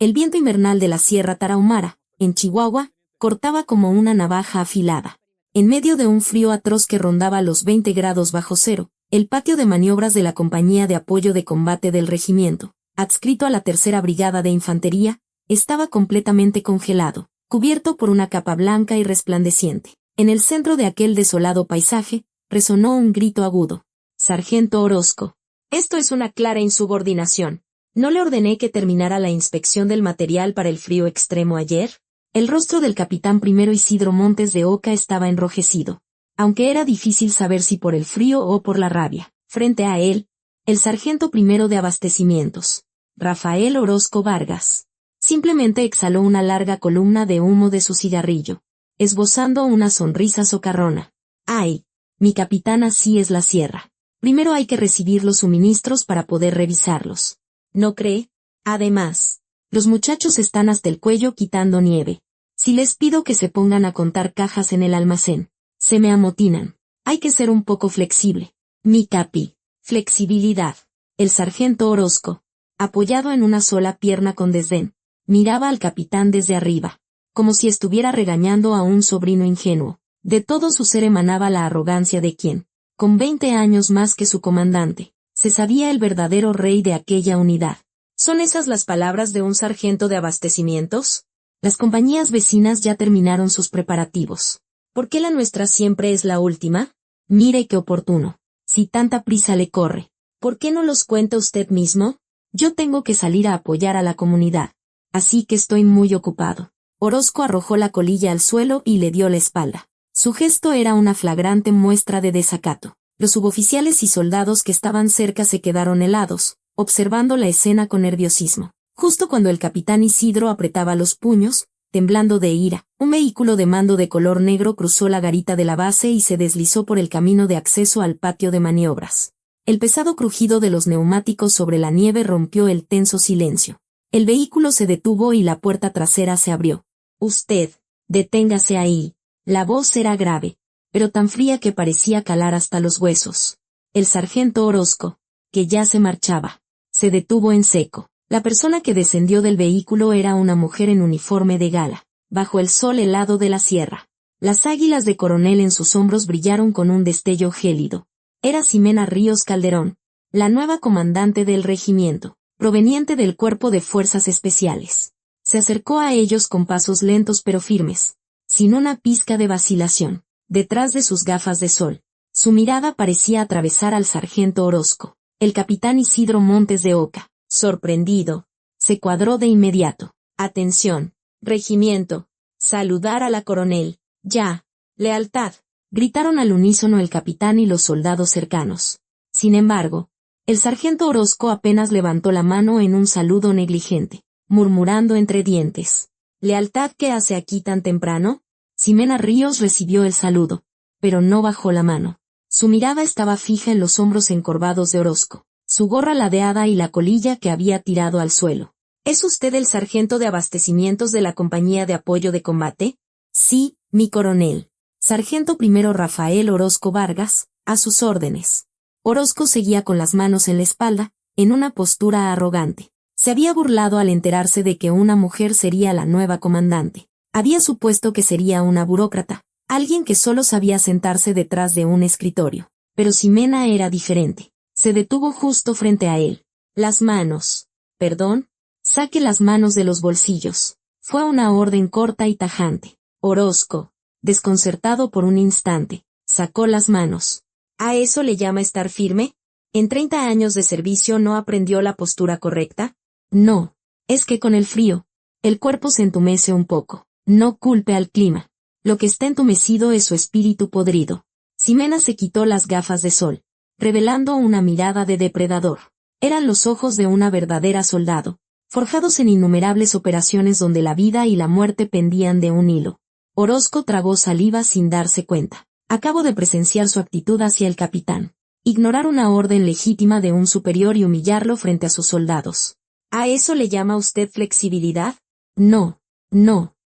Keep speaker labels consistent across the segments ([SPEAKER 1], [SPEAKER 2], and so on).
[SPEAKER 1] El viento invernal de la Sierra Tarahumara, en Chihuahua, cortaba como una navaja afilada. En medio de un frío atroz que rondaba los 20 grados bajo cero, el patio de maniobras de la Compañía de Apoyo de Combate del Regimiento, adscrito a la Tercera Brigada de Infantería, estaba completamente congelado, cubierto por una capa blanca y resplandeciente. En el centro de aquel desolado paisaje, resonó un grito agudo. «Sargento Orozco. Esto es una clara insubordinación. ¿No le ordené que terminara la inspección del material para el frío extremo ayer?» El rostro del capitán primero Isidro Montes de Oca estaba enrojecido, aunque era difícil saber si por el frío o por la rabia. Frente a él, el sargento primero de abastecimientos, Rafael Orozco Vargas, simplemente exhaló una larga columna de humo de su cigarrillo, esbozando una sonrisa socarrona. «Ay, mi capitán, así es la sierra. Primero hay que recibir los suministros para poder revisarlos. ¿No cree? Además, los muchachos están hasta el cuello quitando nieve. Si les pido que se pongan a contar cajas en el almacén, se me amotinan. Hay que ser un poco flexible. Mi capi. Flexibilidad». El sargento Orozco, apoyado en una sola pierna con desdén, miraba al capitán desde arriba, como si estuviera regañando a un sobrino ingenuo. De todo su ser emanaba la arrogancia de quien, con 20 años más que su comandante, se sabía el verdadero rey de aquella unidad. ¿Son esas las palabras de un sargento de abastecimientos? Las compañías vecinas ya terminaron sus preparativos. ¿Por qué la nuestra siempre es la última? Mire qué oportuno. Si tanta prisa le corre, ¿por qué no los cuenta usted mismo? Yo tengo que salir a apoyar a la comunidad, así que estoy muy ocupado. Orozco arrojó la colilla al suelo y le dio la espalda. Su gesto era una flagrante muestra de desacato. Los suboficiales y soldados que estaban cerca se quedaron helados, observando la escena con nerviosismo. Justo cuando el capitán Isidro apretaba los puños, temblando de ira, un vehículo de mando de color negro cruzó la garita de la base y se deslizó por el camino de acceso al patio de maniobras. El pesado crujido de los neumáticos sobre la nieve rompió el tenso silencio. El vehículo se detuvo y la puerta trasera se abrió. «Usted, deténgase ahí». La voz era grave, pero tan fría que parecía calar hasta los huesos. El sargento Orozco, que ya se marchaba, se detuvo en seco. La persona que descendió del vehículo era una mujer en uniforme de gala, bajo el sol helado de la sierra. Las águilas de coronel en sus hombros brillaron con un destello gélido. Era Ximena Ríos Calderón, la nueva comandante del regimiento, proveniente del Cuerpo de Fuerzas Especiales. Se acercó a ellos con pasos lentos pero firmes, sin una pizca de vacilación. Detrás de sus gafas de sol, su mirada parecía atravesar al sargento Orozco. El capitán Isidro Montes de Oca, sorprendido, se cuadró de inmediato. «Atención, regimiento, saludar a la coronel, ya, lealtad», gritaron al unísono el capitán y los soldados cercanos. Sin embargo, el sargento Orozco apenas levantó la mano en un saludo negligente, murmurando entre dientes. «¿Lealtad qué hace aquí tan temprano?» Ximena Ríos recibió el saludo, pero no bajó la mano. Su mirada estaba fija en los hombros encorvados de Orozco, su gorra ladeada y la colilla que había tirado al suelo. «¿Es usted el sargento de abastecimientos de la Compañía de Apoyo de Combate?» «Sí, mi coronel. Sargento primero Rafael Orozco Vargas, a sus órdenes». Orozco seguía con las manos en la espalda, en una postura arrogante. Se había burlado al enterarse de que una mujer sería la nueva comandante. Había supuesto que sería una burócrata, alguien que solo sabía sentarse detrás de un escritorio. Pero Ximena era diferente. Se detuvo justo frente a él. «Las manos. Perdón. Saque las manos de los bolsillos». Fue una orden corta y tajante. Orozco, desconcertado por un instante, sacó las manos. ¿A eso le llama estar firme? ¿En 30 años de servicio no aprendió la postura correcta? No. Es que con el frío, el cuerpo se entumece un poco. No culpe al clima. Lo que está entumecido es su espíritu podrido. Ximena se quitó las gafas de sol, revelando una mirada de depredador. Eran los ojos de una verdadera soldado, forjados en innumerables operaciones donde la vida y la muerte pendían de un hilo. Orozco tragó saliva sin darse cuenta. Acabo de presenciar su actitud hacia el capitán. Ignorar una orden legítima de un superior y humillarlo frente a sus soldados. ¿A eso le llama usted flexibilidad? No.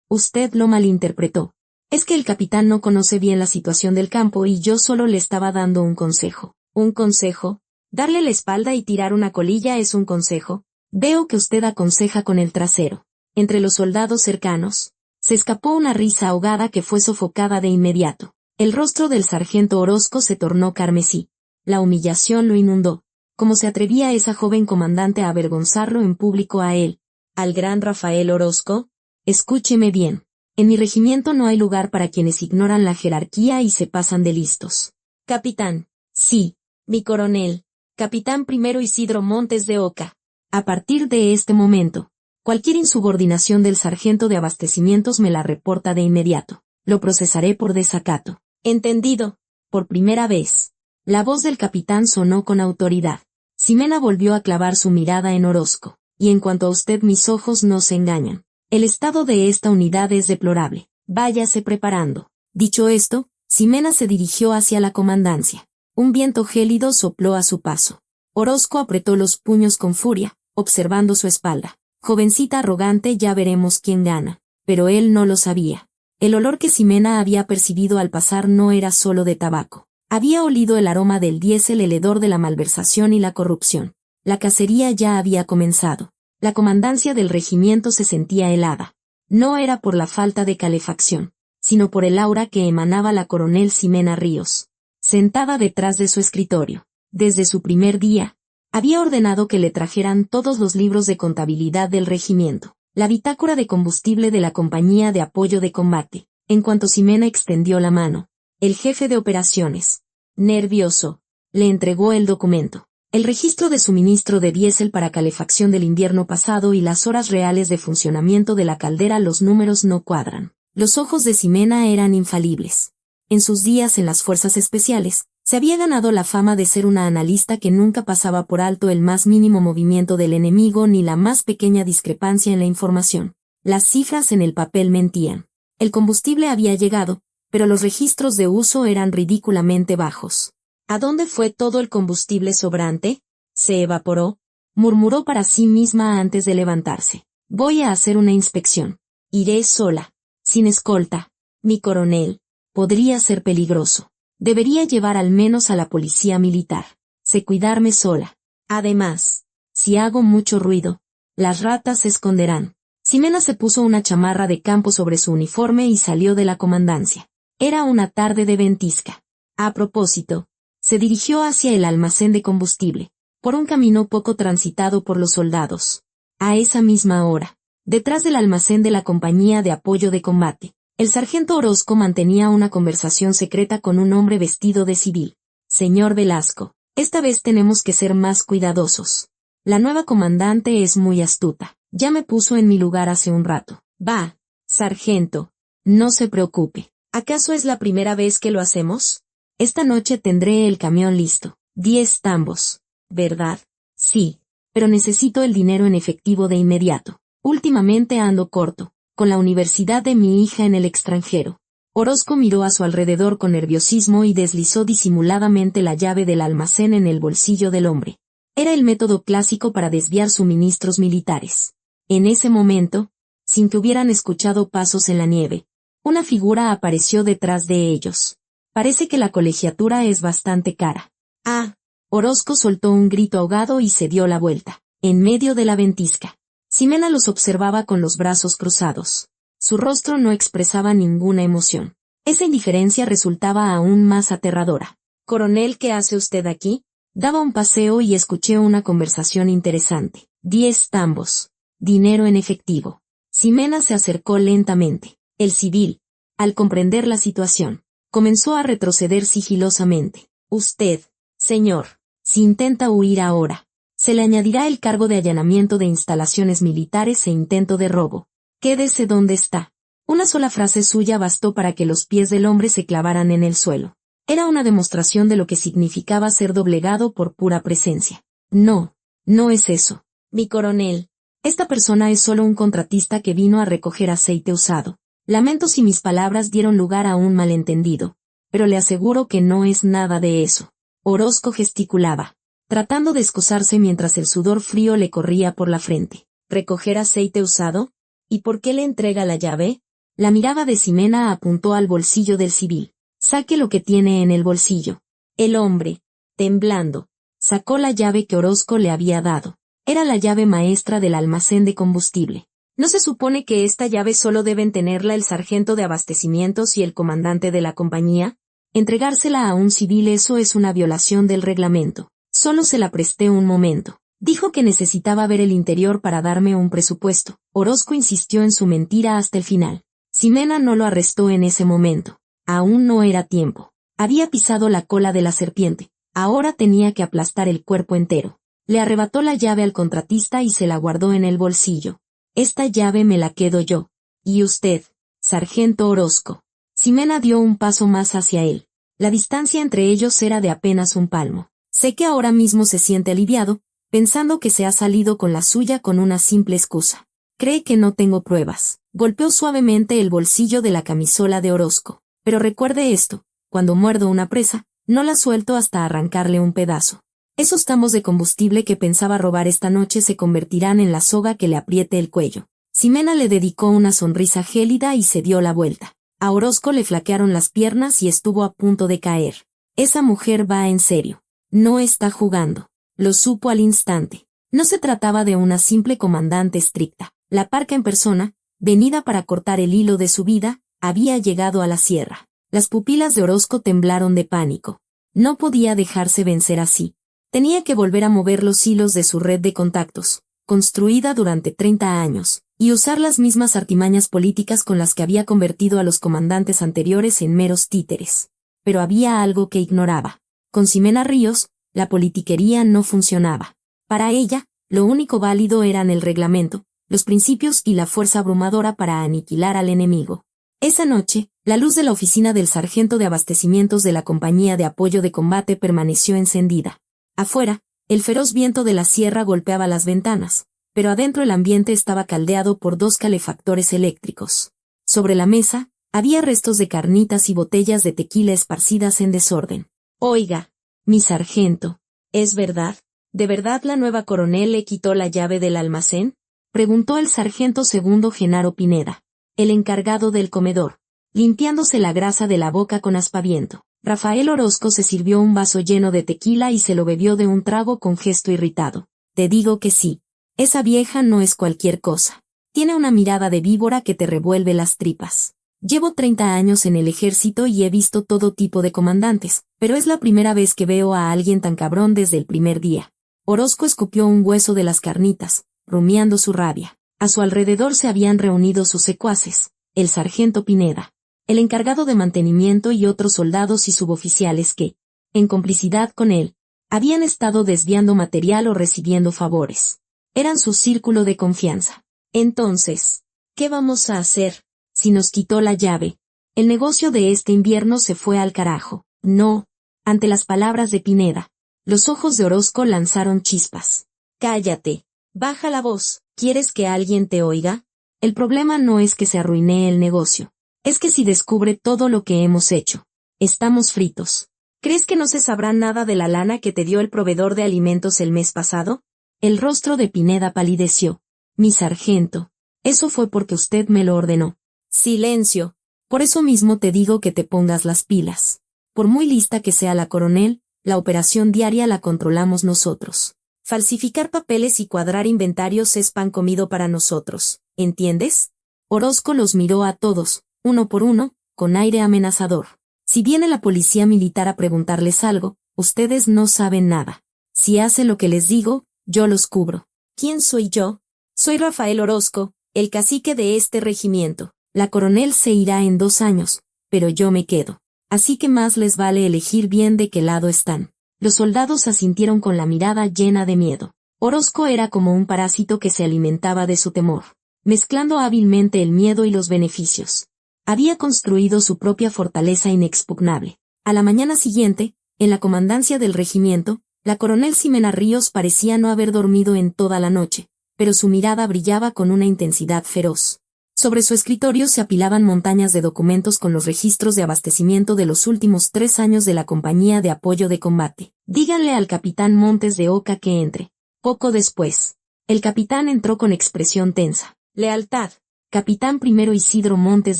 [SPEAKER 1] Usted lo malinterpretó. Es que el capitán no conoce bien la situación del campo y yo solo le estaba dando un consejo. ¿Un consejo? ¿Darle la espalda y tirar una colilla es un consejo? Veo que usted aconseja con el trasero. Entre los soldados cercanos, se escapó una risa ahogada que fue sofocada de inmediato. El rostro del sargento Orozco se tornó carmesí. La humillación lo inundó. ¿Cómo se atrevía esa joven comandante a avergonzarlo en público a él, al gran Rafael Orozco? Escúcheme bien. En mi regimiento no hay lugar para quienes ignoran la jerarquía y se pasan de listos. Capitán. Sí, mi coronel. Capitán primero Isidro Montes de Oca. A partir de este momento, cualquier insubordinación del sargento de abastecimientos me la reporta de inmediato. Lo procesaré por desacato. Entendido. Por primera vez. La voz del capitán sonó con autoridad. Ximena volvió a clavar su mirada en Orozco. Y en cuanto a usted, mis ojos no se engañan. El estado de esta unidad es deplorable. Váyase preparando. Dicho esto, Ximena se dirigió hacia la comandancia. Un viento gélido sopló a su paso. Orozco apretó los puños con furia, observando su espalda. Jovencita arrogante, ya veremos quién gana. Pero él no lo sabía. El olor que Ximena había percibido al pasar no era solo de tabaco. Había olido el aroma del diésel, el hedor de la malversación y la corrupción. La cacería ya había comenzado. La comandancia del regimiento se sentía helada. No era por la falta de calefacción, sino por el aura que emanaba la coronel Ximena Ríos. Sentada detrás de su escritorio, desde su primer día, había ordenado que le trajeran todos los libros de contabilidad del regimiento, la bitácora de combustible de la compañía de apoyo de combate. En cuanto Ximena extendió la mano, el jefe de operaciones, nervioso, le entregó el documento. El registro de suministro de diésel para calefacción del invierno pasado y las horas reales de funcionamiento de la caldera. Los números no cuadran. Los ojos de Ximena eran infalibles. En sus días en las fuerzas especiales, se había ganado la fama de ser una analista que nunca pasaba por alto el más mínimo movimiento del enemigo ni la más pequeña discrepancia en la información. Las cifras en el papel mentían. El combustible había llegado, pero los registros de uso eran ridículamente bajos. ¿A dónde fue todo el combustible sobrante? Se evaporó, murmuró para sí misma antes de levantarse. Voy a hacer una inspección. Iré sola, sin escolta. Mi coronel, podría ser peligroso. Debería llevar al menos a la policía militar. Sé cuidarme sola. Además, si hago mucho ruido, las ratas se esconderán. Ximena se puso una chamarra de campo sobre su uniforme y salió de la comandancia. Era una tarde de ventisca. A propósito, se dirigió hacia el almacén de combustible, por un camino poco transitado por los soldados. A esa misma hora, detrás del almacén de la compañía de apoyo de combate, el sargento Orozco mantenía una conversación secreta con un hombre vestido de civil. Señor Velasco, esta vez tenemos que ser más cuidadosos. La nueva comandante es muy astuta. Ya me puso en mi lugar hace un rato. Va, sargento, no se preocupe. ¿Acaso es la primera vez que lo hacemos? Esta noche tendré el camión listo. 10 tambos. ¿Verdad? Sí. Pero necesito el dinero en efectivo de inmediato. Últimamente ando corto, con la universidad de mi hija en el extranjero. Orozco miró a su alrededor con nerviosismo y deslizó disimuladamente la llave del almacén en el bolsillo del hombre. Era el método clásico para desviar suministros militares. En ese momento, sin que hubieran escuchado pasos en la nieve, una figura apareció detrás de ellos. Parece que la colegiatura es bastante cara. Ah, Orozco soltó un grito ahogado y se dio la vuelta, en medio de la ventisca. Ximena los observaba con los brazos cruzados. Su rostro no expresaba ninguna emoción. Esa indiferencia resultaba aún más aterradora. Coronel, ¿qué hace usted aquí? Daba un paseo y escuché una conversación interesante. 10 tambos. Dinero en efectivo. Ximena se acercó lentamente. El civil, al comprender la situación, comenzó a retroceder sigilosamente. Usted, señor, si intenta huir ahora, se le añadirá el cargo de allanamiento de instalaciones militares e intento de robo. Quédese donde está. Una sola frase suya bastó para que los pies del hombre se clavaran en el suelo. Era una demostración de lo que significaba ser doblegado por pura presencia. No, no es eso. Mi coronel, esta persona es solo un contratista que vino a recoger aceite usado. Lamento si mis palabras dieron lugar a un malentendido, pero le aseguro que no es nada de eso. Orozco gesticulaba, tratando de excusarse mientras el sudor frío le corría por la frente. ¿Recoger aceite usado? ¿Y por qué le entrega la llave? La mirada de Ximena apuntó al bolsillo del civil. Saque lo que tiene en el bolsillo. El hombre, temblando, sacó la llave que Orozco le había dado. Era la llave maestra del almacén de combustible. ¿No se supone que esta llave solo deben tenerla el sargento de abastecimientos y el comandante de la compañía? Entregársela a un civil, eso es una violación del reglamento. Solo se la presté un momento. Dijo que necesitaba ver el interior para darme un presupuesto. Orozco insistió en su mentira hasta el final. Ximena no lo arrestó en ese momento. Aún no era tiempo. Había pisado la cola de la serpiente. Ahora tenía que aplastar el cuerpo entero. Le arrebató la llave al contratista y se la guardó en el bolsillo. Esta llave me la quedo yo. ¿Y usted, sargento Orozco? Ximena dio un paso más hacia él. La distancia entre ellos era de apenas un palmo. Sé que ahora mismo se siente aliviado, pensando que se ha salido con la suya con una simple excusa. Cree que no tengo pruebas. Golpeó suavemente el bolsillo de la camisola de Orozco. Pero recuerde esto, cuando muerdo una presa, no la suelto hasta arrancarle un pedazo. Esos tambos de combustible que pensaba robar esta noche se convertirán en la soga que le apriete el cuello. Ximena le dedicó una sonrisa gélida y se dio la vuelta. A Orozco le flaquearon las piernas y estuvo a punto de caer. Esa mujer va en serio. No está jugando. Lo supo al instante. No se trataba de una simple comandante estricta. La parca en persona, venida para cortar el hilo de su vida, había llegado a la sierra. Las pupilas de Orozco temblaron de pánico. No podía dejarse vencer así. Tenía que volver a mover los hilos de su red de contactos, construida durante 30 años, y usar las mismas artimañas políticas con las que había convertido a los comandantes anteriores en meros títeres. Pero había algo que ignoraba. Con Ximena Ríos, la politiquería no funcionaba. Para ella, lo único válido eran el reglamento, los principios y la fuerza abrumadora para aniquilar al enemigo. Esa noche, la luz de la oficina del sargento de abastecimientos de la compañía de apoyo de combate permaneció encendida. Afuera, el feroz viento de la sierra golpeaba las ventanas, pero adentro el ambiente estaba caldeado por 2 calefactores eléctricos. Sobre la mesa, había restos de carnitas y botellas de tequila esparcidas en desorden. Oiga, mi sargento, ¿es verdad? ¿De verdad la nueva coronel le quitó la llave del almacén? Preguntó el sargento segundo Genaro Pineda, el encargado del comedor, limpiándose la grasa de la boca con aspaviento. Rafael Orozco se sirvió un vaso lleno de tequila y se lo bebió de un trago con gesto irritado. Te digo que sí. Esa vieja no es cualquier cosa. Tiene una mirada de víbora que te revuelve las tripas. Llevo 30 años en el ejército y he visto todo tipo de comandantes, pero es la primera vez que veo a alguien tan cabrón desde el primer día. Orozco escupió un hueso de las carnitas, rumiando su rabia. A su alrededor se habían reunido sus secuaces, el sargento Pineda, el encargado de mantenimiento y otros soldados y suboficiales que, en complicidad con él, habían estado desviando material o recibiendo favores. Eran su círculo de confianza. Entonces, ¿qué vamos a hacer? Si nos quitó la llave, el negocio de este invierno se fue al carajo. No. Ante las palabras de Pineda, los ojos de Orozco lanzaron chispas. Cállate. Baja la voz. ¿Quieres que alguien te oiga? El problema no es que se arruine el negocio. Es que si descubre todo lo que hemos hecho, estamos fritos. ¿Crees que no se sabrá nada de la lana que te dio el proveedor de alimentos el mes pasado? El rostro de Pineda palideció. Mi sargento, eso fue porque usted me lo ordenó. Silencio. Por eso mismo te digo que te pongas las pilas. Por muy lista que sea la coronel, la operación diaria la controlamos nosotros. Falsificar papeles y cuadrar inventarios es pan comido para nosotros, ¿entiendes? Orozco los miró a todos, uno por uno, con aire amenazador. Si viene la policía militar a preguntarles algo, ustedes no saben nada. Si hace lo que les digo, yo los cubro. ¿Quién soy yo? Soy Rafael Orozco, el cacique de este regimiento. La coronel se irá en 2 años, pero yo me quedo. Así que más les vale elegir bien de qué lado están. Los soldados asintieron con la mirada llena de miedo. Orozco era como un parásito que se alimentaba de su temor, mezclando hábilmente el miedo y los beneficios. Había construido su propia fortaleza inexpugnable. A la mañana siguiente, en la comandancia del regimiento, la coronel Ximena Ríos parecía no haber dormido en toda la noche, pero su mirada brillaba con una intensidad feroz. Sobre su escritorio se apilaban montañas de documentos con los registros de abastecimiento de los últimos 3 años de la compañía de apoyo de combate. Díganle al capitán Montes de Oca que entre. Poco después, el capitán entró con expresión tensa. Lealtad. Capitán primero Isidro Montes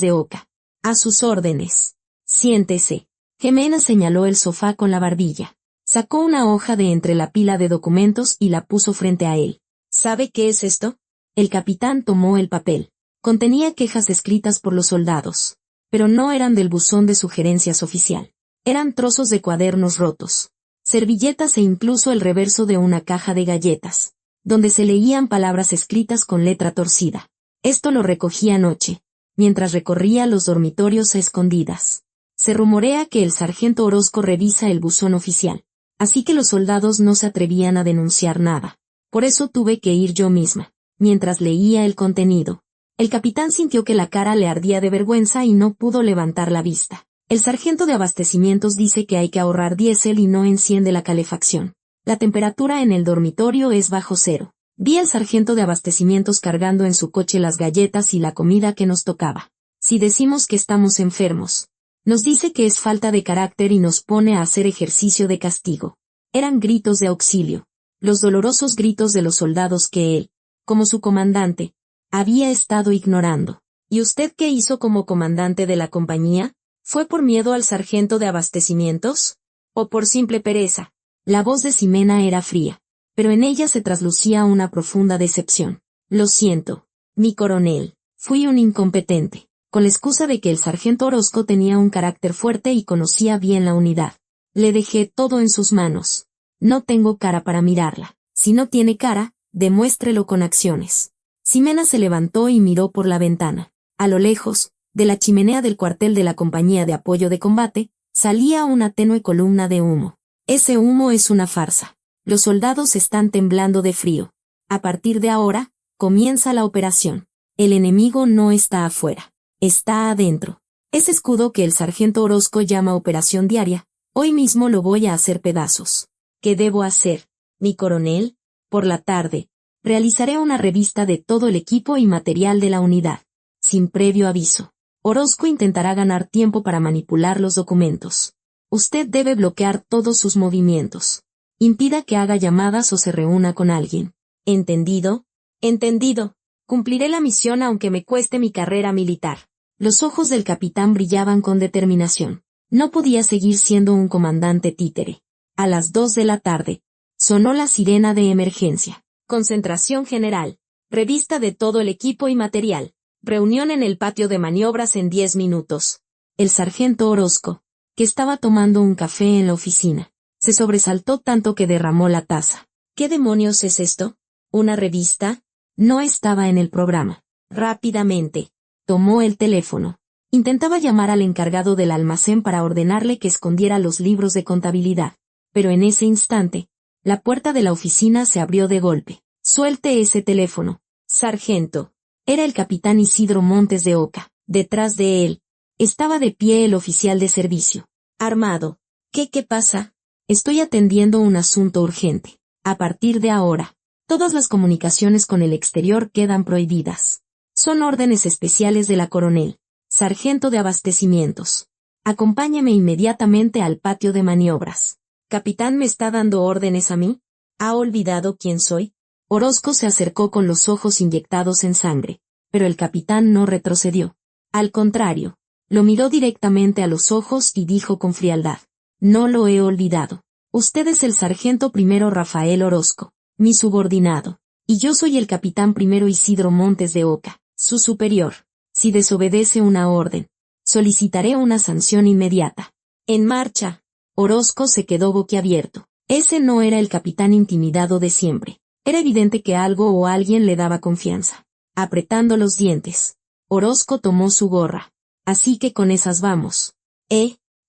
[SPEAKER 1] de Oca. A sus órdenes. Siéntese. Ximena señaló el sofá con la barbilla. Sacó una hoja de entre la pila de documentos y la puso frente a él. ¿Sabe qué es esto? El capitán tomó el papel. Contenía quejas escritas por los soldados. Pero no eran del buzón de sugerencias oficial. Eran trozos de cuadernos rotos, servilletas e incluso el reverso de una caja de galletas, donde se leían palabras escritas con letra torcida. Esto lo recogí anoche, mientras recorría los dormitorios a escondidas. Se rumorea que el sargento Orozco revisa el buzón oficial, así que los soldados no se atrevían a denunciar nada. Por eso tuve que ir yo misma. Mientras leía el contenido, el capitán sintió que la cara le ardía de vergüenza y no pudo levantar la vista. El sargento de abastecimientos dice que hay que ahorrar diésel y no enciende la calefacción. La temperatura en el dormitorio es bajo cero. Vi al sargento de abastecimientos cargando en su coche las galletas y la comida que nos tocaba. Si decimos que estamos enfermos, nos dice que es falta de carácter y nos pone a hacer ejercicio de castigo. Eran gritos de auxilio, los dolorosos gritos de los soldados que él, como su comandante, había estado ignorando. ¿Y usted qué hizo como comandante de la compañía? ¿Fue por miedo al sargento de abastecimientos? ¿O por simple pereza? La voz de Ximena era fría, pero en ella se traslucía una profunda decepción. Lo siento, mi coronel, fui un incompetente, con la excusa de que el sargento Orozco tenía un carácter fuerte y conocía bien la unidad. Le dejé todo en sus manos. No tengo cara para mirarla. Si no tiene cara, demuéstrelo con acciones. Ximena se levantó y miró por la ventana. A lo lejos, de la chimenea del cuartel de la compañía de apoyo de combate, salía una tenue columna de humo. Ese humo es una farsa. Los soldados están temblando de frío. A partir de ahora, comienza la operación. El enemigo no está afuera, está adentro. Ese escudo que el sargento Orozco llama operación diaria, hoy mismo lo voy a hacer pedazos. ¿Qué debo hacer, mi coronel? Por la tarde, realizaré una revista de todo el equipo y material de la unidad, sin previo aviso. Orozco intentará ganar tiempo para manipular los documentos. Usted debe bloquear todos sus movimientos. Impida que haga llamadas o se reúna con alguien. ¿Entendido? Entendido. Cumpliré la misión aunque me cueste mi carrera militar. Los ojos del capitán brillaban con determinación. No podía seguir siendo un comandante títere. A las 2 de la tarde, sonó la sirena de emergencia. Concentración general. Revista de todo el equipo y material. Reunión en el patio de maniobras en 10 minutos. El sargento Orozco, que estaba tomando un café en la oficina, se sobresaltó tanto que derramó la taza. ¿Qué demonios es esto? ¿Una revista? No estaba en el programa. Rápidamente, tomó el teléfono. Intentaba llamar al encargado del almacén para ordenarle que escondiera los libros de contabilidad, pero en ese instante, la puerta de la oficina se abrió de golpe. Suelte ese teléfono, sargento. Era el capitán Isidro Montes de Oca. Detrás de él, estaba de pie el oficial de servicio, armado. ¿Qué pasa? Estoy atendiendo un asunto urgente. A partir de ahora, todas las comunicaciones con el exterior quedan prohibidas. Son órdenes especiales de la coronel, sargento de abastecimientos. Acompáñeme inmediatamente al patio de maniobras. ¿Capitán me está dando órdenes a mí? ¿Ha olvidado quién soy? Orozco se acercó con los ojos inyectados en sangre, pero el capitán no retrocedió. Al contrario, lo miró directamente a los ojos y dijo con frialdad: no lo he olvidado. Usted es el sargento primero Rafael Orozco, mi subordinado, y yo soy el capitán primero Isidro Montes de Oca, su superior. Si desobedece una orden, solicitaré una sanción inmediata. En marcha. Orozco se quedó boquiabierto. Ese no era el capitán intimidado de siempre. Era evidente que algo o alguien le daba confianza. Apretando los dientes, Orozco tomó su gorra. Así que con esas vamos.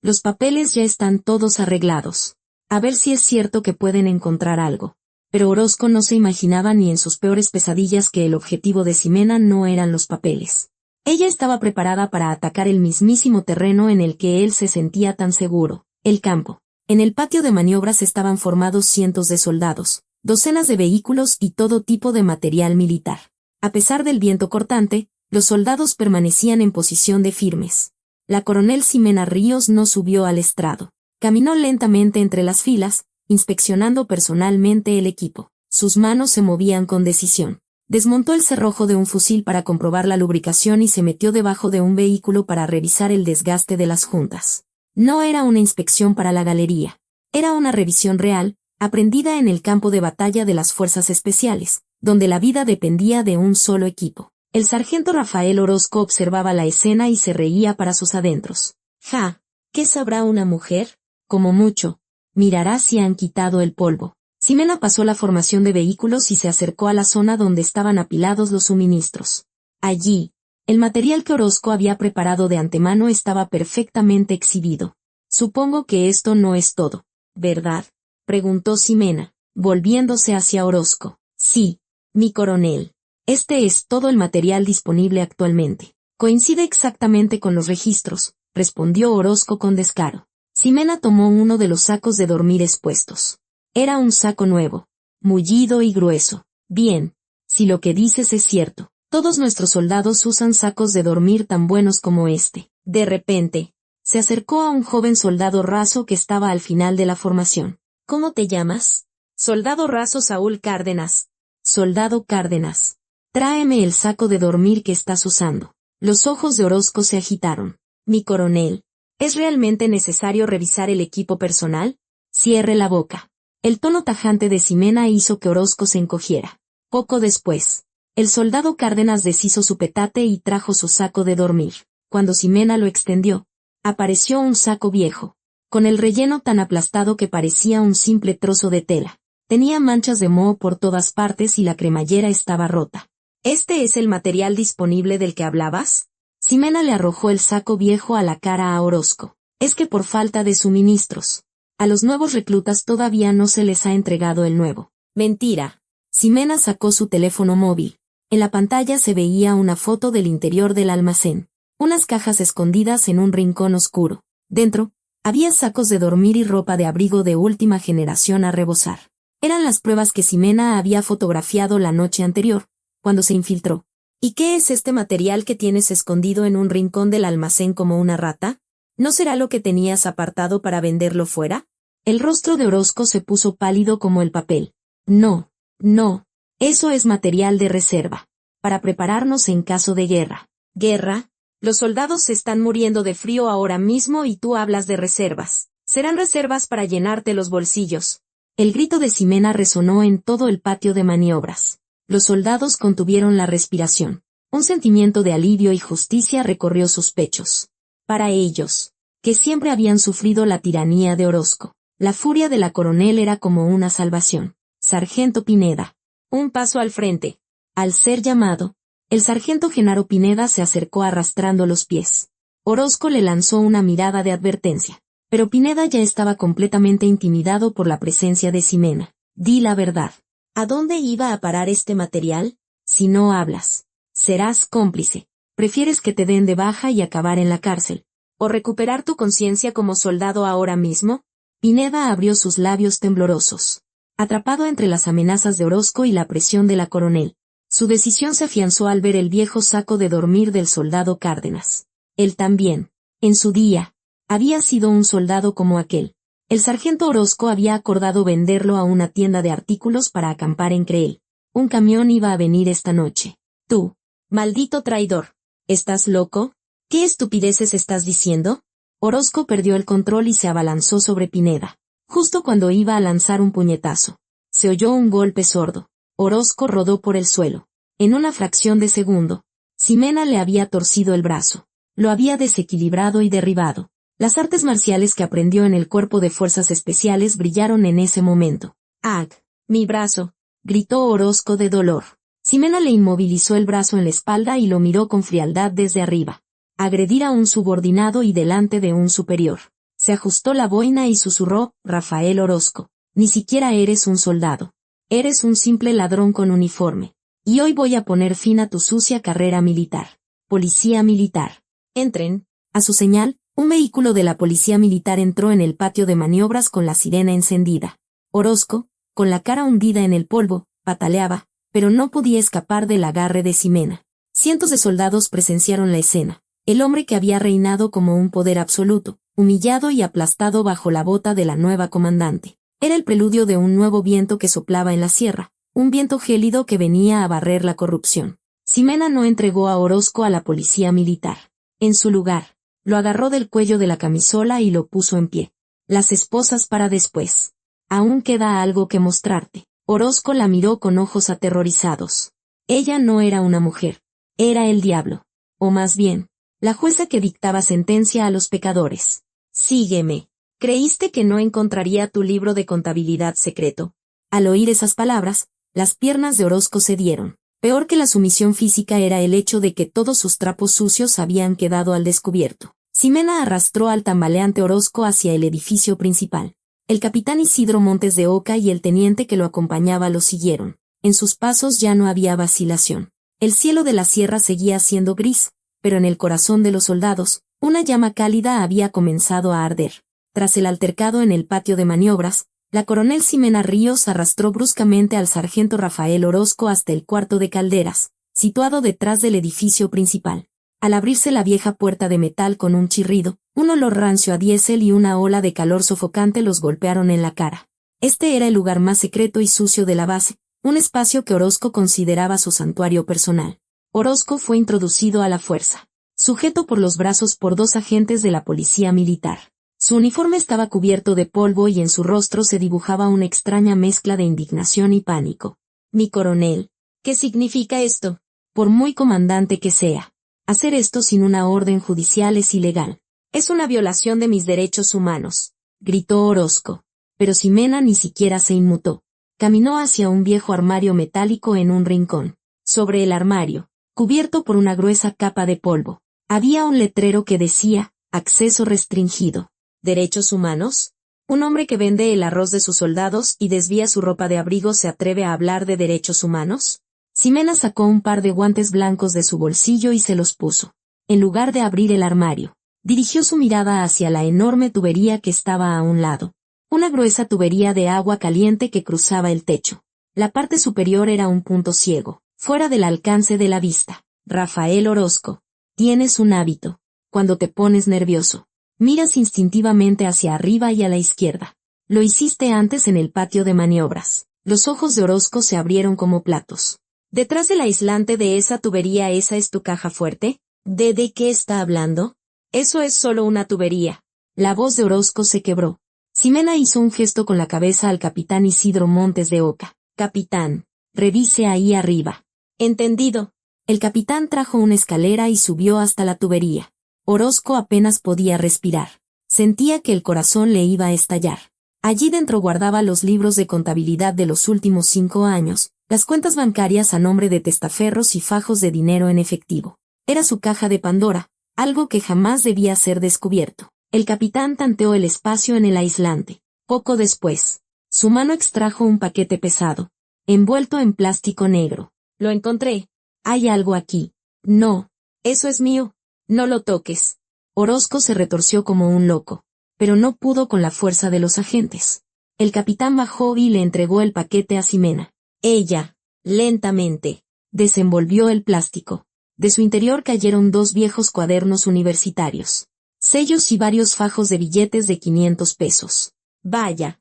[SPEAKER 1] Los papeles ya están todos arreglados. A ver si es cierto que pueden encontrar algo. Pero Orozco no se imaginaba ni en sus peores pesadillas que el objetivo de Ximena no eran los papeles. Ella estaba preparada para atacar el mismísimo terreno en el que él se sentía tan seguro, el campo. En el patio de maniobras estaban formados cientos de soldados, docenas de vehículos y todo tipo de material militar. A pesar del viento cortante, los soldados permanecían en posición de firmes. La coronel Ximena Ríos no subió al estrado. Caminó lentamente entre las filas, inspeccionando personalmente el equipo. Sus manos se movían con decisión. Desmontó el cerrojo de un fusil para comprobar la lubricación y se metió debajo de un vehículo para revisar el desgaste de las juntas. No era una inspección para la galería. Era una revisión real, aprendida en el campo de batalla de las fuerzas especiales, donde la vida dependía de un solo equipo. El sargento Rafael Orozco observaba la escena y se reía para sus adentros. Ja, ¿qué sabrá una mujer? Como mucho. Mirará si han quitado el polvo. Ximena pasó la formación de vehículos y se acercó a la zona donde estaban apilados los suministros. Allí, el material que Orozco había preparado de antemano estaba perfectamente exhibido. Supongo que esto no es todo, ¿verdad?, preguntó Ximena, volviéndose hacia Orozco. Sí, mi coronel. Este es todo el material disponible actualmente. Coincide exactamente con los registros, respondió Orozco con descaro. Ximena tomó uno de los sacos de dormir expuestos. Era un saco nuevo, mullido y grueso. Bien, si lo que dices es cierto, todos nuestros soldados usan sacos de dormir tan buenos como este. De repente, se acercó a un joven soldado raso que estaba al final de la formación. ¿Cómo te llamas? Soldado raso Saúl Cárdenas. Soldado Cárdenas. Tráeme el saco de dormir que estás usando. Los ojos de Orozco se agitaron. Mi coronel, ¿es realmente necesario revisar el equipo personal? Cierre la boca. El tono tajante de Ximena hizo que Orozco se encogiera. Poco después, el soldado Cárdenas deshizo su petate y trajo su saco de dormir. Cuando Ximena lo extendió, apareció un saco viejo, con el relleno tan aplastado que parecía un simple trozo de tela. Tenía manchas de moho por todas partes y la cremallera estaba rota. ¿Este es el material disponible del que hablabas? Ximena le arrojó el saco viejo a la cara a Orozco. Es que por falta de suministros, a los nuevos reclutas todavía no se les ha entregado el nuevo. Mentira. Ximena sacó su teléfono móvil. En la pantalla se veía una foto del interior del almacén. Unas cajas escondidas en un rincón oscuro. Dentro, había sacos de dormir y ropa de abrigo de última generación a rebosar. Eran las pruebas que Ximena había fotografiado la noche anterior, cuando se infiltró. ¿Y qué es este material que tienes escondido en un rincón del almacén como una rata? ¿No será lo que tenías apartado para venderlo fuera? El rostro de Orozco se puso pálido como el papel. No, no, eso es material de reserva, para prepararnos en caso de guerra. ¿Guerra? Los soldados se están muriendo de frío ahora mismo y tú hablas de reservas. Serán reservas para llenarte los bolsillos. El grito de Ximena resonó en todo el patio de maniobras. Los soldados contuvieron la respiración. Un sentimiento de alivio y justicia recorrió sus pechos. Para ellos, que siempre habían sufrido la tiranía de Orozco, la furia de la coronel era como una salvación. Sargento Pineda. Un paso al frente. Al ser llamado, el sargento Genaro Pineda se acercó arrastrando los pies. Orozco le lanzó una mirada de advertencia, pero Pineda ya estaba completamente intimidado por la presencia de Ximena. Di la verdad. ¿A dónde iba a parar este material? Si no hablas, serás cómplice. ¿Prefieres que te den de baja y acabar en la cárcel, o recuperar tu conciencia como soldado ahora mismo? Pineda abrió sus labios temblorosos, atrapado entre las amenazas de Orozco y la presión de la coronel. Su decisión se afianzó al ver el viejo saco de dormir del soldado Cárdenas. Él también, en su día, había sido un soldado como aquel. El sargento Orozco había acordado venderlo a una tienda de artículos para acampar en Creel. Un camión iba a venir esta noche. Tú, maldito traidor, ¿estás loco? ¿Qué estupideces estás diciendo? Orozco perdió el control y se abalanzó sobre Pineda, justo cuando iba a lanzar un puñetazo. Se oyó un golpe sordo. Orozco rodó por el suelo. En una fracción de segundo, Ximena le había torcido el brazo. Lo había desequilibrado y derribado. Las artes marciales que aprendió en el Cuerpo de Fuerzas Especiales brillaron en ese momento. ¡Ag! ¡Mi brazo!, gritó Orozco de dolor. Ximena le inmovilizó el brazo en la espalda y lo miró con frialdad desde arriba. Agredir a un subordinado y delante de un superior. Se ajustó la boina y susurró: Rafael Orozco, ni siquiera eres un soldado. Eres un simple ladrón con uniforme. Y hoy voy a poner fin a tu sucia carrera militar. Policía militar. Entren. A su señal, un vehículo de la policía militar entró en el patio de maniobras con la sirena encendida. Orozco, con la cara hundida en el polvo, pataleaba, pero no podía escapar del agarre de Ximena. Cientos de soldados presenciaron la escena. El hombre que había reinado como un poder absoluto, humillado y aplastado bajo la bota de la nueva comandante. Era el preludio de un nuevo viento que soplaba en la sierra, un viento gélido que venía a barrer la corrupción. Ximena no entregó a Orozco a la policía militar. En su lugar, lo agarró del cuello de la camisola y lo puso en pie. Las esposas para después. Aún queda algo que mostrarte. Orozco la miró con ojos aterrorizados. Ella no era una mujer. Era el diablo. O más bien, la jueza que dictaba sentencia a los pecadores. Sígueme. ¿Creíste que no encontraría tu libro de contabilidad secreto? Al oír esas palabras, las piernas de Orozco cedieron. Peor que la sumisión física era el hecho de que todos sus trapos sucios habían quedado al descubierto. Ximena arrastró al tambaleante Orozco hacia el edificio principal. El capitán Isidro Montes de Oca y el teniente que lo acompañaba lo siguieron. En sus pasos ya no había vacilación. El cielo de la sierra seguía siendo gris, pero en el corazón de los soldados, una llama cálida había comenzado a arder. Tras el altercado en el patio de maniobras, la coronel Ximena Ríos arrastró bruscamente al sargento Rafael Orozco hasta el cuarto de calderas, situado detrás del edificio principal. Al abrirse la vieja puerta de metal con un chirrido, un olor rancio a diésel y una ola de calor sofocante los golpearon en la cara. Este era el lugar más secreto y sucio de la base, un espacio que Orozco consideraba su santuario personal. Orozco fue introducido a la fuerza, sujeto por los brazos por dos agentes de la policía militar. Su uniforme estaba cubierto de polvo y en su rostro se dibujaba una extraña mezcla de indignación y pánico. Mi coronel, ¿qué significa esto? Por muy comandante que sea. Hacer esto sin una orden judicial es ilegal. Es una violación de mis derechos humanos, gritó Orozco. Pero Ximena ni siquiera se inmutó. Caminó hacia un viejo armario metálico en un rincón. Sobre el armario, cubierto por una gruesa capa de polvo, había un letrero que decía, acceso restringido. ¿Derechos humanos? ¿Un hombre que vende el arroz de sus soldados y desvía su ropa de abrigo se atreve a hablar de derechos humanos? Ximena sacó un par de guantes blancos de su bolsillo y se los puso. En lugar de abrir el armario, dirigió su mirada hacia la enorme tubería que estaba a un lado. Una gruesa tubería de agua caliente que cruzaba el techo. La parte superior era un punto ciego, fuera del alcance de la vista. Rafael Orozco, tienes un hábito. Cuando te pones nervioso, miras instintivamente hacia arriba y a la izquierda. Lo hiciste antes en el patio de maniobras. Los ojos de Orozco se abrieron como platos. ¿Detrás del aislante de esa tubería esa es tu caja fuerte? ¿De qué está hablando? Eso es solo una tubería. La voz de Orozco se quebró. Ximena hizo un gesto con la cabeza al capitán Isidro Montes de Oca. Capitán, revise ahí arriba. Entendido. El capitán trajo una escalera y subió hasta la tubería. Orozco apenas podía respirar. Sentía que el corazón le iba a estallar. Allí dentro guardaba los libros de contabilidad de los últimos 5 años, las cuentas bancarias a nombre de testaferros y fajos de dinero en efectivo. Era su caja de Pandora, algo que jamás debía ser descubierto. El capitán tanteó el espacio en el aislante. Poco después, su mano extrajo un paquete pesado, envuelto en plástico negro. Lo encontré. Hay algo aquí. No. Eso es mío. No lo toques. Orozco se retorció como un loco, pero no pudo con la fuerza de los agentes. El capitán bajó y le entregó el paquete a Ximena. Ella, lentamente, desenvolvió el plástico. De su interior cayeron 2 viejos cuadernos universitarios, sellos y varios fajos de billetes de 500 pesos. Vaya,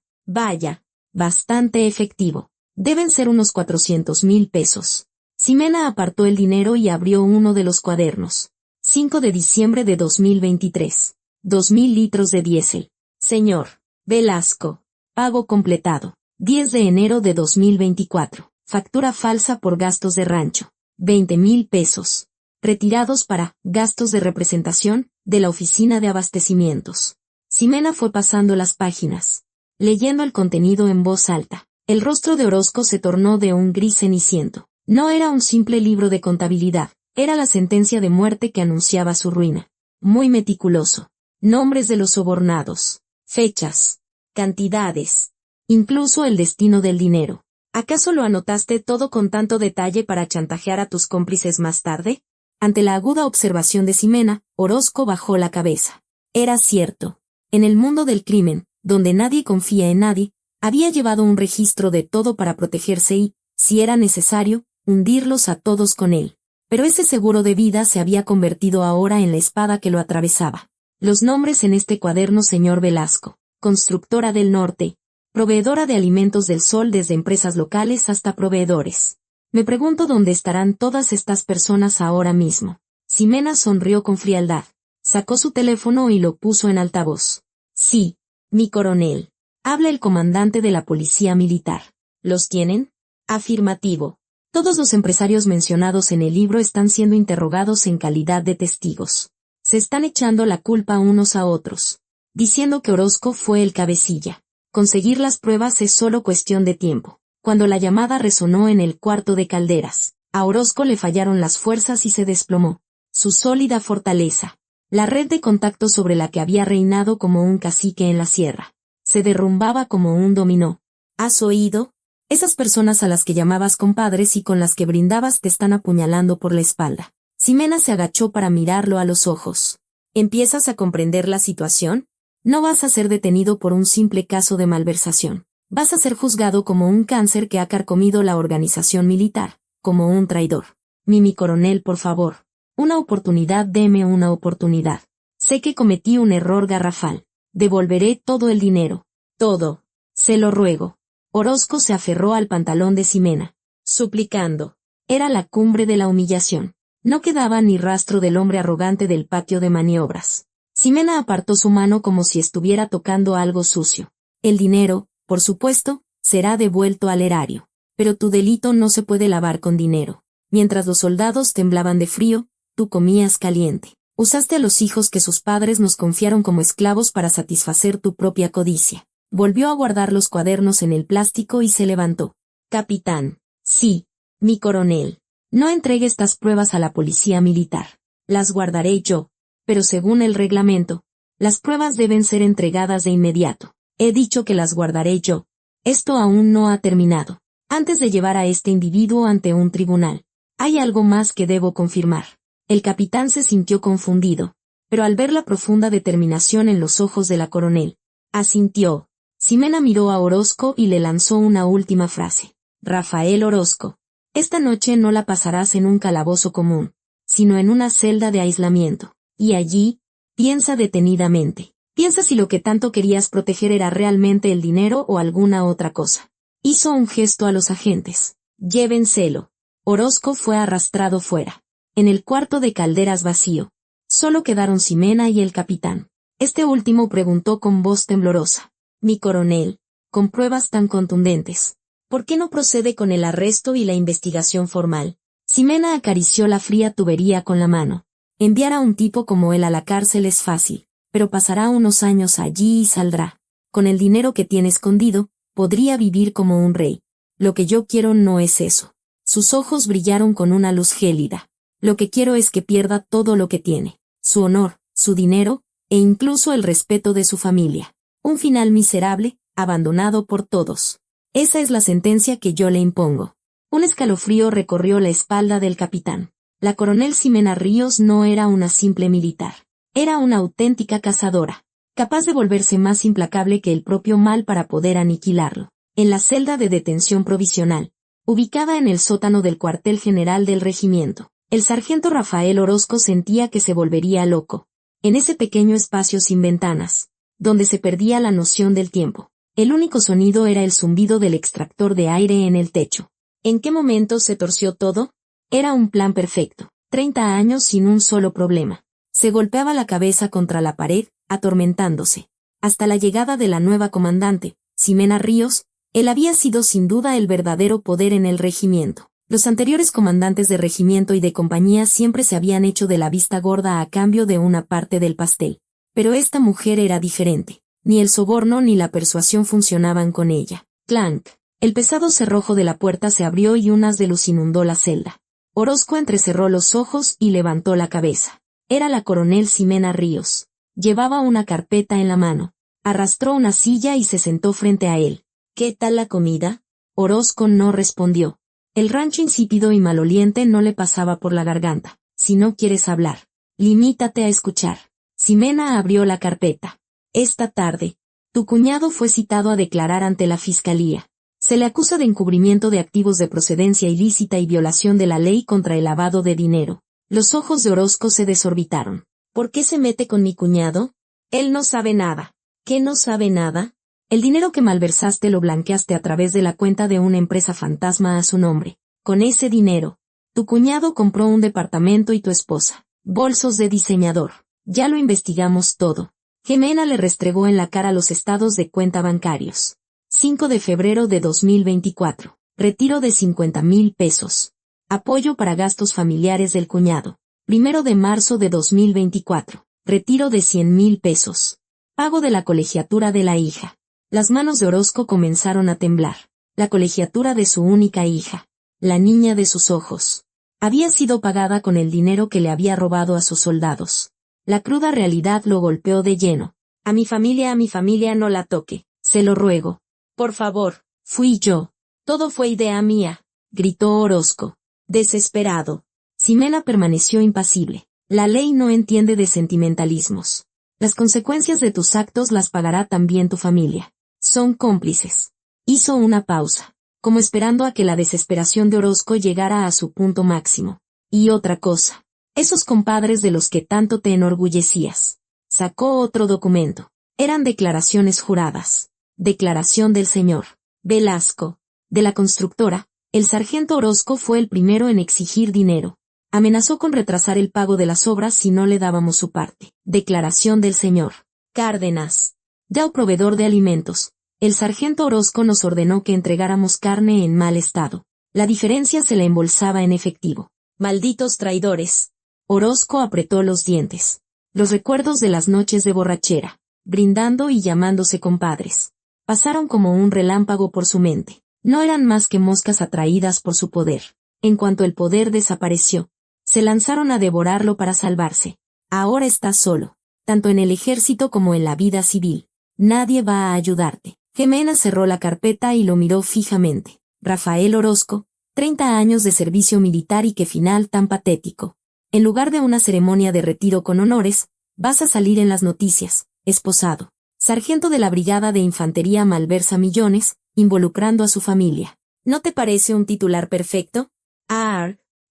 [SPEAKER 1] bastante efectivo. Deben ser unos 400,000 pesos. Ximena apartó el dinero y abrió uno de los cuadernos. 5 de diciembre de 2023. 2,000 litros de diésel. Señor Velasco. Pago completado. 10 de enero de 2024. Factura falsa por gastos de rancho. 20,000 pesos. Retirados para gastos de representación de la oficina de abastecimientos. Ximena fue pasando las páginas, leyendo el contenido en voz alta. El rostro de Orozco se tornó de un gris ceniciento. No era un simple libro de contabilidad, era la sentencia de muerte que anunciaba su ruina. Muy meticuloso. Nombres de los sobornados, fechas, cantidades, incluso el destino del dinero. ¿Acaso lo anotaste todo con tanto detalle para chantajear a tus cómplices más tarde? Ante la aguda observación de Ximena, Orozco bajó la cabeza. Era cierto. En el mundo del crimen, donde nadie confía en nadie, había llevado un registro de todo para protegerse y, si era necesario, hundirlos a todos con él. Pero ese seguro de vida se había convertido ahora en la espada que lo atravesaba. Los nombres en este cuaderno: señor Velasco, Constructora del Norte, proveedora de alimentos del Sol desde empresas locales hasta proveedores. Me pregunto dónde estarán todas estas personas ahora mismo. Ximena sonrió con frialdad. Sacó su teléfono y lo puso en altavoz. Sí, mi coronel. Habla el comandante de la policía militar. ¿Los tienen? Afirmativo. Todos los empresarios mencionados en el libro están siendo interrogados en calidad de testigos. Se están echando la culpa unos a otros, diciendo que Orozco fue el cabecilla. Conseguir las pruebas es solo cuestión de tiempo. Cuando la llamada resonó en el cuarto de Calderas, a Orozco le fallaron las fuerzas y se desplomó. Su sólida fortaleza, la red de contacto sobre la que había reinado como un cacique en la sierra, se derrumbaba como un dominó. ¿Has oído? Esas personas a las que llamabas compadres y con las que brindabas te están apuñalando por la espalda. Ximena se agachó para mirarlo a los ojos. ¿Empiezas a comprender la situación? No vas a ser detenido por un simple caso de malversación. Vas a ser juzgado como un cáncer que ha carcomido la organización militar, como un traidor. Mi coronel, por favor. Una oportunidad, deme una oportunidad. Sé que cometí un error garrafal. Devolveré todo el dinero. Todo. Se lo ruego. Orozco se aferró al pantalón de Ximena, suplicando. Era la cumbre de la humillación. No quedaba ni rastro del hombre arrogante del patio de maniobras. Ximena apartó su mano como si estuviera tocando algo sucio. El dinero, por supuesto, será devuelto al erario. Pero tu delito no se puede lavar con dinero. Mientras los soldados temblaban de frío, tú comías caliente. Usaste a los hijos que sus padres nos confiaron como esclavos para satisfacer tu propia codicia. Volvió a guardar los cuadernos en el plástico y se levantó. Capitán. Sí, mi coronel. No entregue estas pruebas a la policía militar. Las guardaré yo. Pero según el reglamento, las pruebas deben ser entregadas de inmediato. He dicho que las guardaré yo. Esto aún no ha terminado. Antes de llevar a este individuo ante un tribunal, hay algo más que debo confirmar. El capitán se sintió confundido, pero al ver la profunda determinación en los ojos de la coronel, asintió. Ximena miró a Orozco y le lanzó una última frase. Rafael Orozco, esta noche no la pasarás en un calabozo común, sino en una celda de aislamiento. Y allí, piensa detenidamente. Piensa si lo que tanto querías proteger era realmente el dinero o alguna otra cosa. Hizo un gesto a los agentes. Llévenselo. Orozco fue arrastrado fuera. En el cuarto de Calderas vacío, solo quedaron Ximena y el capitán. Este último preguntó con voz temblorosa. Mi coronel, con pruebas tan contundentes, ¿por qué no procede con el arresto y la investigación formal? Ximena acarició la fría tubería con la mano. Enviar a un tipo como él a la cárcel es fácil, pero pasará unos años allí y saldrá. Con el dinero que tiene escondido, podría vivir como un rey. Lo que yo quiero no es eso. Sus ojos brillaron con una luz gélida. Lo que quiero es que pierda todo lo que tiene. Su honor, su dinero, e incluso el respeto de su familia. Un final miserable, abandonado por todos. Esa es la sentencia que yo le impongo. Un escalofrío recorrió la espalda del capitán. La coronel Ximena Ríos no era una simple militar. Era una auténtica cazadora, capaz de volverse más implacable que el propio mal para poder aniquilarlo. En la celda de detención provisional, ubicada en el sótano del cuartel general del regimiento, el sargento Rafael Orozco sentía que se volvería loco. En ese pequeño espacio sin ventanas, donde se perdía la noción del tiempo, el único sonido era el zumbido del extractor de aire en el techo. ¿En qué momento se torció todo? Era un plan perfecto. 30 años sin un solo problema. Se golpeaba la cabeza contra la pared, atormentándose. Hasta la llegada de la nueva comandante, Ximena Ríos, él había sido sin duda el verdadero poder en el regimiento. Los anteriores comandantes de regimiento y de compañía siempre se habían hecho de la vista gorda a cambio de una parte del pastel. Pero esta mujer era diferente. Ni el soborno ni la persuasión funcionaban con ella. Clank. El pesado cerrojo de la puerta se abrió y un haz de luz inundó la celda. Orozco entrecerró los ojos y levantó la cabeza. Era la coronel Ximena Ríos. Llevaba una carpeta en la mano. Arrastró una silla y se sentó frente a él. ¿Qué tal la comida? Orozco no respondió. El rancho insípido y maloliente no le pasaba por la garganta. Si no quieres hablar, limítate a escuchar. Ximena abrió la carpeta. Esta tarde, tu cuñado fue citado a declarar ante la fiscalía. Se le acusa de encubrimiento de activos de procedencia ilícita y violación de la ley contra el lavado de dinero. Los ojos de Orozco se desorbitaron. ¿Por qué se mete con mi cuñado? Él no sabe nada. ¿Qué no sabe nada? El dinero que malversaste lo blanqueaste a través de la cuenta de una empresa fantasma a su nombre. Con ese dinero, tu cuñado compró un departamento y tu esposa, bolsos de diseñador. Ya lo investigamos todo. Ximena le restregó en la cara los estados de cuenta bancarios. 5 de febrero de 2024. Retiro de 50,000 pesos. Apoyo para gastos familiares del cuñado. 1 de marzo de 2024. Retiro de 100,000 pesos. Pago de la colegiatura de la hija. Las manos de Orozco comenzaron a temblar. La colegiatura de su única hija. La niña de sus ojos. Había sido pagada con el dinero que le había robado a sus soldados. La cruda realidad lo golpeó de lleno. A mi familia no la toque. Se lo ruego. Por favor. Fui yo. Todo fue idea mía, gritó Orozco. Desesperado. Ximena permaneció impasible. La ley no entiende de sentimentalismos. Las consecuencias de tus actos las pagará también tu familia. Son cómplices. Hizo una pausa, como esperando a que la desesperación de Orozco llegara a su punto máximo. Y otra cosa. Esos compadres de los que tanto te enorgullecías. Sacó otro documento. Eran declaraciones juradas. Declaración del señor Velasco. De la constructora, el sargento Orozco fue el primero en exigir dinero. Amenazó con retrasar el pago de las obras si no le dábamos su parte. Declaración del señor Cárdenas. Ya proveedor de alimentos. El sargento Orozco nos ordenó que entregáramos carne en mal estado. La diferencia se la embolsaba en efectivo. Malditos traidores. Orozco apretó los dientes. Los recuerdos de las noches de borrachera, brindando y llamándose compadres, pasaron como un relámpago por su mente. No eran más que moscas atraídas por su poder. En cuanto el poder desapareció, se lanzaron a devorarlo para salvarse. Ahora estás solo, tanto en el ejército como en la vida civil. Nadie va a ayudarte. Ximena cerró la carpeta y lo miró fijamente. Rafael Orozco, 30 años de servicio militar y qué final tan patético. En lugar de una ceremonia de retiro con honores, vas a salir en las noticias, esposado. Sargento de la Brigada de Infantería malversa millones, involucrando a su familia. ¿No te parece un titular perfecto?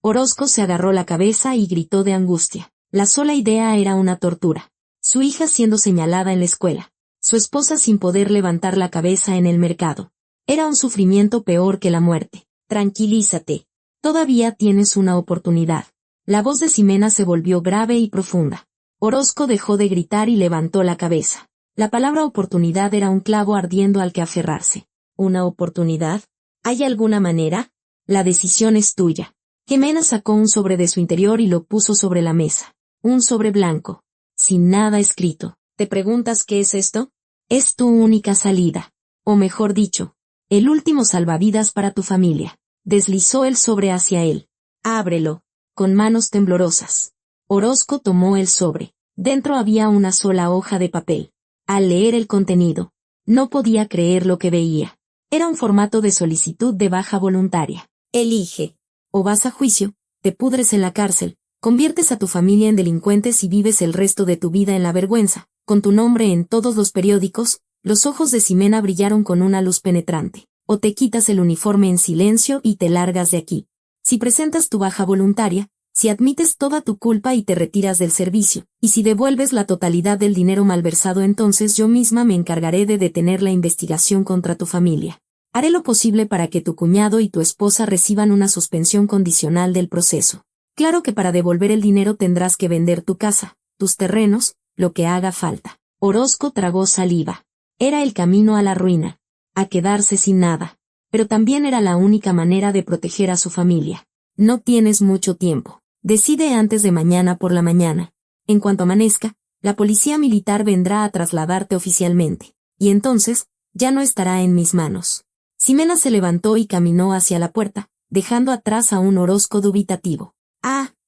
[SPEAKER 1] Orozco se agarró la cabeza y gritó de angustia. La sola idea era una tortura. Su hija siendo señalada en la escuela. Su esposa sin poder levantar la cabeza en el mercado. Era un sufrimiento peor que la muerte. Tranquilízate. Todavía tienes una oportunidad. La voz de Ximena se volvió grave y profunda. Orozco dejó de gritar y levantó la cabeza. La palabra oportunidad era un clavo ardiendo al que aferrarse. ¿Una oportunidad? ¿Hay alguna manera? La decisión es tuya. Ximena sacó un sobre de su interior y lo puso sobre la mesa. Un sobre blanco. Sin nada escrito. ¿Te preguntas qué es esto? Es tu única salida. O mejor dicho, el último salvavidas para tu familia. Deslizó el sobre hacia él. Ábrelo. Con manos temblorosas. Orozco tomó el sobre. Dentro había una sola hoja de papel. Al leer el contenido, no podía creer lo que veía. Era un formato de solicitud de baja voluntaria. Elige. O vas a juicio, te pudres en la cárcel, conviertes a tu familia en delincuentes y vives el resto de tu vida en la vergüenza, con tu nombre en todos los periódicos. Los ojos de Ximena brillaron con una luz penetrante. O te quitas el uniforme en silencio y te largas de aquí. Si presentas tu baja voluntaria, si admites toda tu culpa y te retiras del servicio, y si devuelves la totalidad del dinero malversado, entonces yo misma me encargaré de detener la investigación contra tu familia. Haré lo posible para que tu cuñado y tu esposa reciban una suspensión condicional del proceso. Claro que para devolver el dinero tendrás que vender tu casa, tus terrenos, lo que haga falta. Orozco tragó saliva. Era el camino a la ruina, a quedarse sin nada, pero también era la única manera de proteger a su familia. No tienes mucho tiempo. Decide antes de mañana por la mañana. En cuanto amanezca, la policía militar vendrá a trasladarte oficialmente, y entonces, ya no estará en mis manos. Ximena se levantó y caminó hacia la puerta, dejando atrás a un Orozco dubitativo.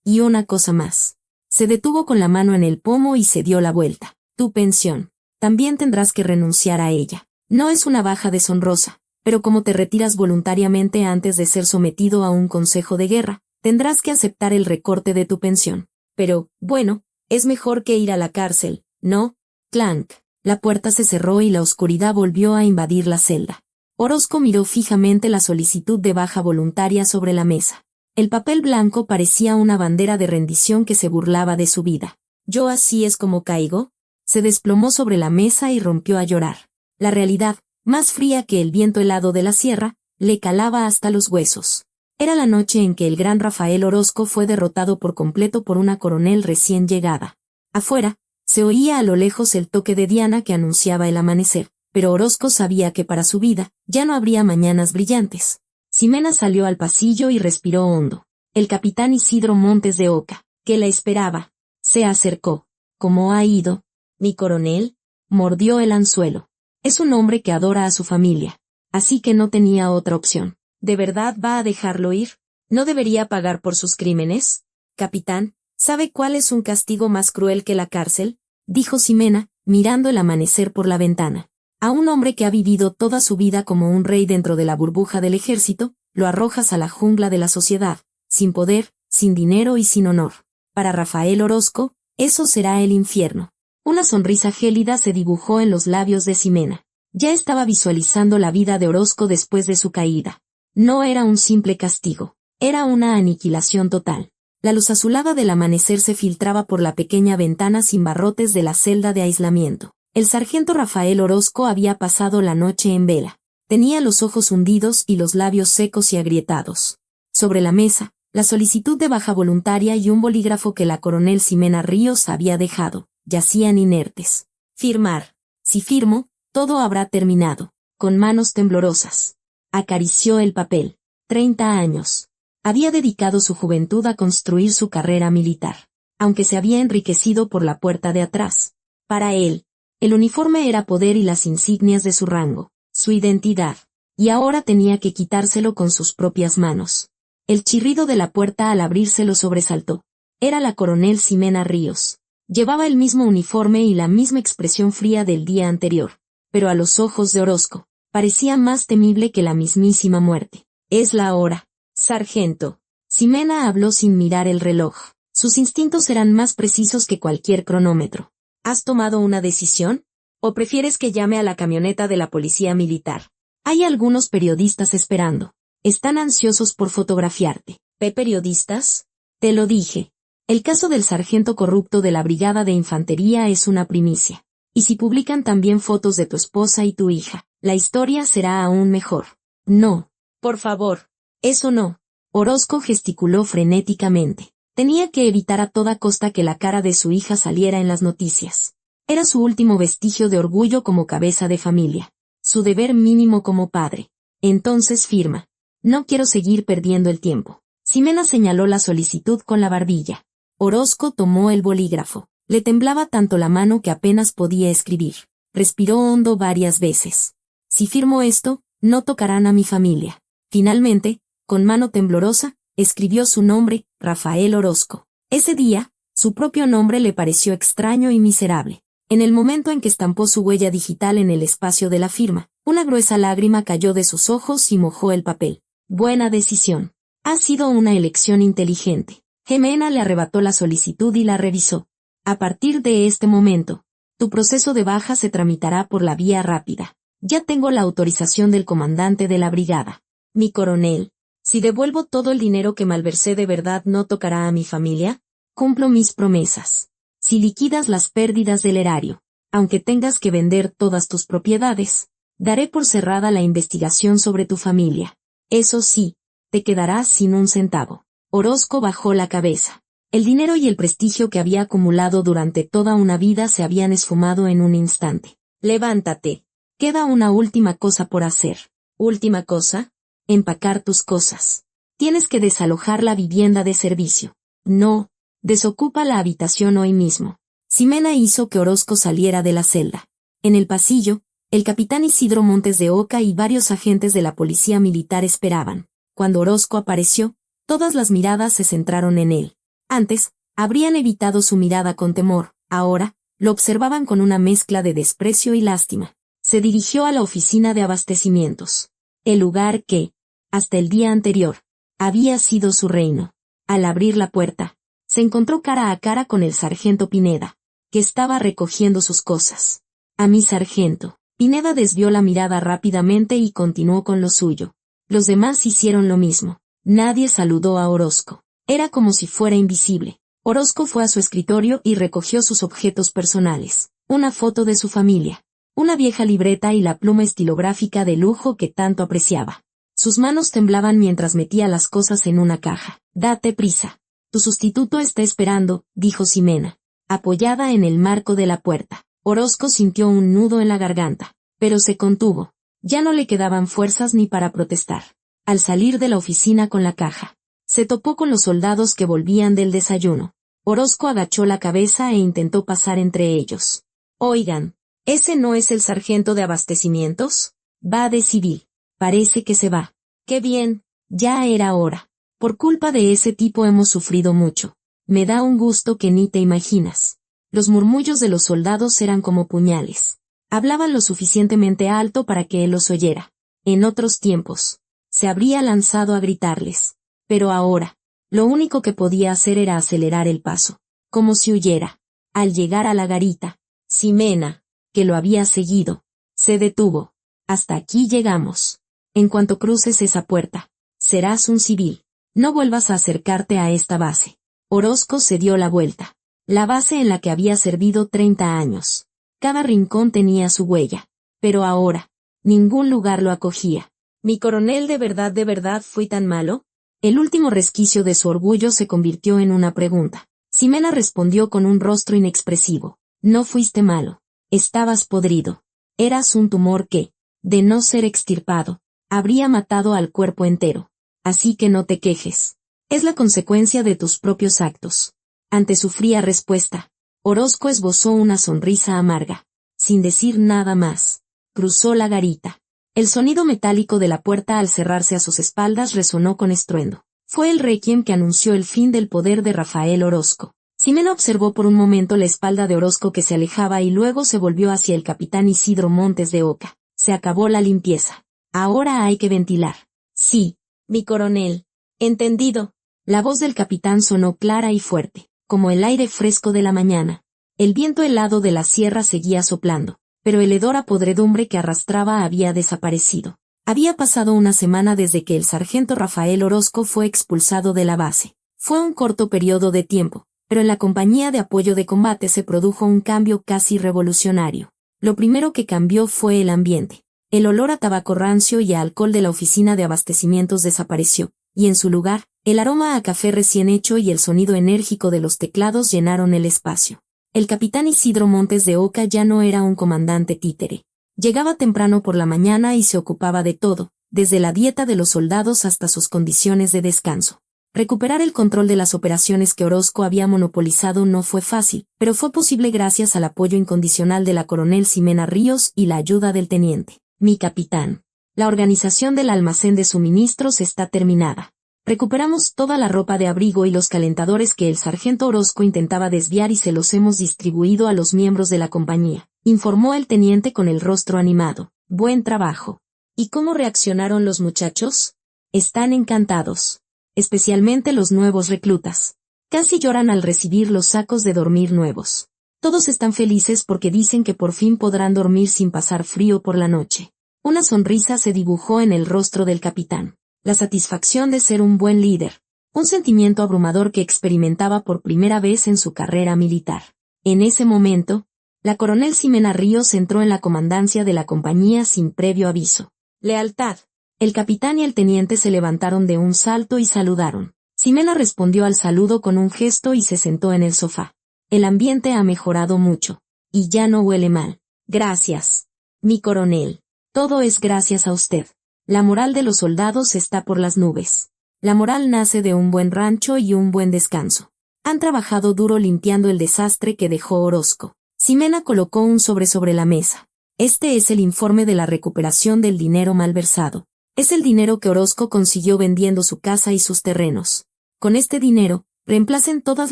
[SPEAKER 1] Y una cosa más. Se detuvo con la mano en el pomo y se dio la vuelta. Tu pensión. También tendrás que renunciar a ella. No es una baja deshonrosa, pero como te retiras voluntariamente antes de ser sometido a un consejo de guerra, tendrás que aceptar el recorte de tu pensión. Pero, bueno, es mejor que ir a la cárcel, ¿no? Clank. La puerta se cerró y la oscuridad volvió a invadir la celda. Orozco miró fijamente la solicitud de baja voluntaria sobre la mesa. El papel blanco parecía una bandera de rendición que se burlaba de su vida. ¿Yo así es como caigo? Se desplomó sobre la mesa y rompió a llorar. La realidad, más fría que el viento helado de la sierra, le calaba hasta los huesos. Era la noche en que el gran Rafael Orozco fue derrotado por completo por una coronel recién llegada. Afuera, se oía a lo lejos el toque de Diana que anunciaba el amanecer. pero Orozco sabía que para su vida ya no habría mañanas brillantes. Ximena salió al pasillo y respiró hondo. El capitán Isidro Montes de Oca, que la esperaba, se acercó. ¿Cómo ha ido, mi coronel? Mordió el anzuelo. Es un hombre que adora a su familia, así que no tenía otra opción. ¿De verdad va a dejarlo ir? ¿No debería pagar por sus crímenes? Capitán, ¿sabe cuál es un castigo más cruel que la cárcel? Dijo Ximena, mirando el amanecer por la ventana. A un hombre que ha vivido toda su vida como un rey dentro de la burbuja del ejército, lo arrojas a la jungla de la sociedad, sin poder, sin dinero y sin honor. Para Rafael Orozco, eso será el infierno. Una sonrisa gélida se dibujó en los labios de Ximena. Ya estaba visualizando la vida de Orozco después de su caída. No era un simple castigo, era una aniquilación total. La luz azulada del amanecer se filtraba por la pequeña ventana sin barrotes de la celda de aislamiento. El sargento Rafael Orozco había pasado la noche en vela. Tenía los ojos hundidos y los labios secos y agrietados. Sobre la mesa, la solicitud de baja voluntaria y un bolígrafo que la coronel Ximena Ríos había dejado, yacían inertes. Firmar. Si firmo, todo habrá terminado. Con manos temblorosas. Acarició el papel. 30 años. Había dedicado su juventud a construir su carrera militar. Aunque se había enriquecido por la puerta de atrás. Para él, el uniforme era poder y las insignias de su rango, su identidad. Y ahora tenía que quitárselo con sus propias manos. El chirrido de la puerta al abrirse lo sobresaltó. Era la coronel Ximena Ríos. Llevaba el mismo uniforme y la misma expresión fría del día anterior. Pero a los ojos de Orozco, parecía más temible que la mismísima muerte. Es la hora. Sargento. Ximena habló sin mirar el reloj. Sus instintos eran más precisos que cualquier cronómetro. ¿Has tomado una decisión? ¿O prefieres que llame a la camioneta de la policía militar? Hay algunos periodistas esperando. Están ansiosos por fotografiarte. ¿Ve periodistas? Te lo dije. El caso del sargento corrupto de la brigada de infantería es una primicia. Y si publican también fotos de tu esposa y tu hija, la historia será aún mejor. No. Por favor. Eso no. Orozco gesticuló frenéticamente. Tenía que evitar a toda costa que la cara de su hija saliera en las noticias. Era su último vestigio de orgullo como cabeza de familia. Su deber mínimo como padre. Entonces firma. No quiero seguir perdiendo el tiempo. Ximena señaló la solicitud con la barbilla. Orozco tomó el bolígrafo. Le temblaba tanto la mano que apenas podía escribir. Respiró hondo varias veces. Si firmo esto, no tocarán a mi familia. Finalmente, con mano temblorosa, escribió su nombre, Rafael Orozco. Ese día, su propio nombre le pareció extraño y miserable. En el momento en que estampó su huella digital en el espacio de la firma, una gruesa lágrima cayó de sus ojos y mojó el papel. Buena decisión. Ha sido una elección inteligente. Ximena le arrebató la solicitud y la revisó. A partir de este momento, tu proceso de baja se tramitará por la vía rápida. Ya tengo la autorización del comandante de la brigada. Mi coronel, si devuelvo todo el dinero que malversé de verdad no tocará a mi familia, cumplo mis promesas. Si liquidas las pérdidas del erario, aunque tengas que vender todas tus propiedades, daré por cerrada la investigación sobre tu familia. Eso sí, te quedarás sin un centavo. Orozco bajó la cabeza. El dinero y el prestigio que había acumulado durante toda una vida se habían esfumado en un instante. Levántate. Queda una última cosa por hacer. ¿Última cosa? Empacar tus cosas. Tienes que desalojar la vivienda de servicio. No, desocupa la habitación hoy mismo. Ximena hizo que Orozco saliera de la celda. En el pasillo, el capitán Isidro Montes de Oca y varios agentes de la policía militar esperaban. Cuando Orozco apareció, todas las miradas se centraron en él. Antes, habrían evitado su mirada con temor, ahora, lo observaban con una mezcla de desprecio y lástima. Se dirigió a la oficina de abastecimientos. El lugar que, hasta el día anterior, había sido su reino. Al abrir la puerta, se encontró cara a cara con el sargento Pineda, que estaba recogiendo sus cosas. A mi sargento. Pineda desvió la mirada rápidamente y continuó con lo suyo. Los demás hicieron lo mismo. Nadie saludó a Orozco. Era como si fuera invisible. Orozco fue a su escritorio y recogió sus objetos personales. Una foto de su familia. Una vieja libreta y la pluma estilográfica de lujo que tanto apreciaba. Sus manos temblaban mientras metía las cosas en una caja. Date prisa. Tu sustituto está esperando, dijo Ximena, apoyada en el marco de la puerta. Orozco sintió un nudo en la garganta. Pero se contuvo. Ya no le quedaban fuerzas ni para protestar. Al salir de la oficina con la caja, se topó con los soldados que volvían del desayuno. Orozco agachó la cabeza e intentó pasar entre ellos. Oigan, ¿ese no es el sargento de abastecimientos? Va de civil. Parece que se va. Qué bien, ya era hora. Por culpa de ese tipo hemos sufrido mucho. Me da un gusto que ni te imaginas. Los murmullos de los soldados eran como puñales. Hablaban lo suficientemente alto para que él los oyera. En otros tiempos, se habría lanzado a gritarles. Pero ahora, lo único que podía hacer era acelerar el paso, como si huyera. Al llegar a la garita, Ximena, que lo había seguido, se detuvo. Hasta aquí llegamos. En cuanto cruces esa puerta, serás un civil. No vuelvas a acercarte a esta base. Orozco se dio la vuelta. La base en la que había servido 30 años. Cada rincón tenía su huella. Pero ahora, ningún lugar lo acogía. ¿Mi coronel de verdad fui tan malo? El último resquicio de su orgullo se convirtió en una pregunta. Ximena respondió con un rostro inexpresivo. No fuiste malo. Estabas podrido. Eras un tumor que, de no ser extirpado, habría matado al cuerpo entero. Así que no te quejes. Es la consecuencia de tus propios actos. Ante su fría respuesta, Orozco esbozó una sonrisa amarga. Sin decir nada más, cruzó la garita. El sonido metálico de la puerta al cerrarse a sus espaldas resonó con estruendo. Fue el requiem que anunció el fin del poder de Rafael Orozco. Ximena observó por un momento la espalda de Orozco que se alejaba y luego se volvió hacia el capitán Isidro Montes de Oca. Se acabó la limpieza. Ahora hay que ventilar. Sí, mi coronel. Entendido. La voz del capitán sonó clara y fuerte, como el aire fresco de la mañana. El viento helado de la sierra seguía soplando, pero el hedor a podredumbre que arrastraba había desaparecido. Había pasado una semana desde que el sargento Rafael Orozco fue expulsado de la base. Fue un corto periodo de tiempo, pero en la compañía de apoyo de combate se produjo un cambio casi revolucionario. Lo primero que cambió fue el ambiente. El olor a tabaco rancio y a alcohol de la oficina de abastecimientos desapareció, y en su lugar, el aroma a café recién hecho y el sonido enérgico de los teclados llenaron el espacio. El capitán Isidro Montes de Oca ya no era un comandante títere. Llegaba temprano por la mañana y se ocupaba de todo, desde la dieta de los soldados hasta sus condiciones de descanso. Recuperar el control de las operaciones que Orozco había monopolizado no fue fácil, pero fue posible gracias al apoyo incondicional de la coronel Ximena Ríos y la ayuda del teniente. Mi capitán. La organización del almacén de suministros está terminada. Recuperamos toda la ropa de abrigo y los calentadores que el sargento Orozco intentaba desviar y se los hemos distribuido a los miembros de la compañía, informó el teniente con el rostro animado. Buen trabajo. ¿Y cómo reaccionaron los muchachos? Están encantados. Especialmente los nuevos reclutas. Casi lloran al recibir los sacos de dormir nuevos. Todos están felices porque dicen que por fin podrán dormir sin pasar frío por la noche. Una sonrisa se dibujó en el rostro del capitán. La satisfacción de ser un buen líder. Un sentimiento abrumador que experimentaba por primera vez en su carrera militar. En ese momento, la coronel Ximena Ríos entró en la comandancia de la compañía sin previo aviso. Lealtad. El capitán y el teniente se levantaron de un salto y saludaron. Ximena respondió al saludo con un gesto y se sentó en el sofá. El ambiente ha mejorado mucho. Y ya no huele mal. Gracias. Mi coronel. Todo es gracias a usted. La moral de los soldados está por las nubes. La moral nace de un buen rancho y un buen descanso. Han trabajado duro limpiando el desastre que dejó Orozco. Ximena colocó un sobre la mesa. Este es el informe de la recuperación del dinero malversado. Es el dinero que Orozco consiguió vendiendo su casa y sus terrenos. Con este dinero, reemplacen todas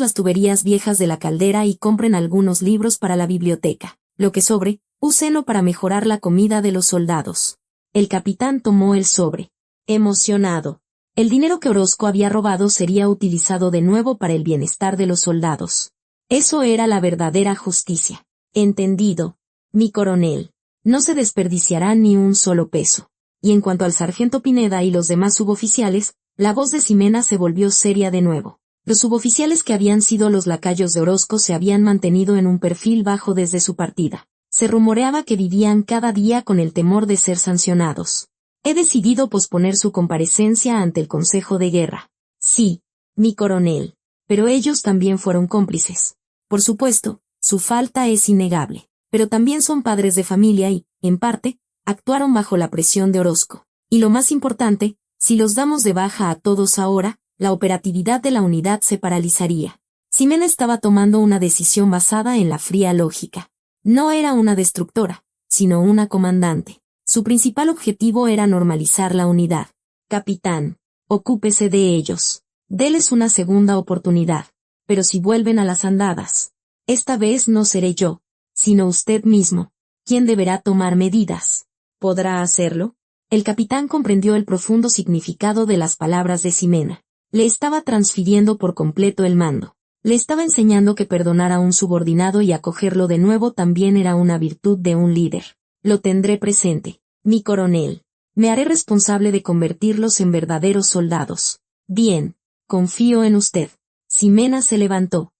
[SPEAKER 1] las tuberías viejas de la caldera y compren algunos libros para la biblioteca. Lo que sobre, úsenlo para mejorar la comida de los soldados. El capitán tomó el sobre. Emocionado. El dinero que Orozco había robado sería utilizado de nuevo para el bienestar de los soldados. Eso era la verdadera justicia. Entendido. Mi coronel. No se desperdiciará ni un solo peso. Y en cuanto al sargento Pineda y los demás suboficiales, la voz de Ximena se volvió seria de nuevo. Los suboficiales que habían sido los lacayos de Orozco se habían mantenido en un perfil bajo desde su partida. Se rumoreaba que vivían cada día con el temor de ser sancionados. He decidido posponer su comparecencia ante el Consejo de Guerra. Sí, mi coronel. Pero ellos también fueron cómplices. Por supuesto, su falta es innegable. Pero también son padres de familia y, en parte, actuaron bajo la presión de Orozco. Y lo más importante, si los damos de baja a todos ahora, la operatividad de la unidad se paralizaría. Ximena estaba tomando una decisión basada en la fría lógica. No era una destructora, sino una comandante. Su principal objetivo era normalizar la unidad. Capitán, ocúpese de ellos. Déles una segunda oportunidad. Pero si vuelven a las andadas, esta vez no seré yo, sino usted mismo, quien deberá tomar medidas. ¿Podrá hacerlo? El capitán comprendió el profundo significado de las palabras de Ximena. Le estaba transfiriendo por completo el mando. Le estaba enseñando que perdonar a un subordinado y acogerlo de nuevo también era una virtud de un líder. Lo tendré presente, mi coronel. Me haré responsable de convertirlos en verdaderos soldados. Bien, confío en usted. Ximena se levantó.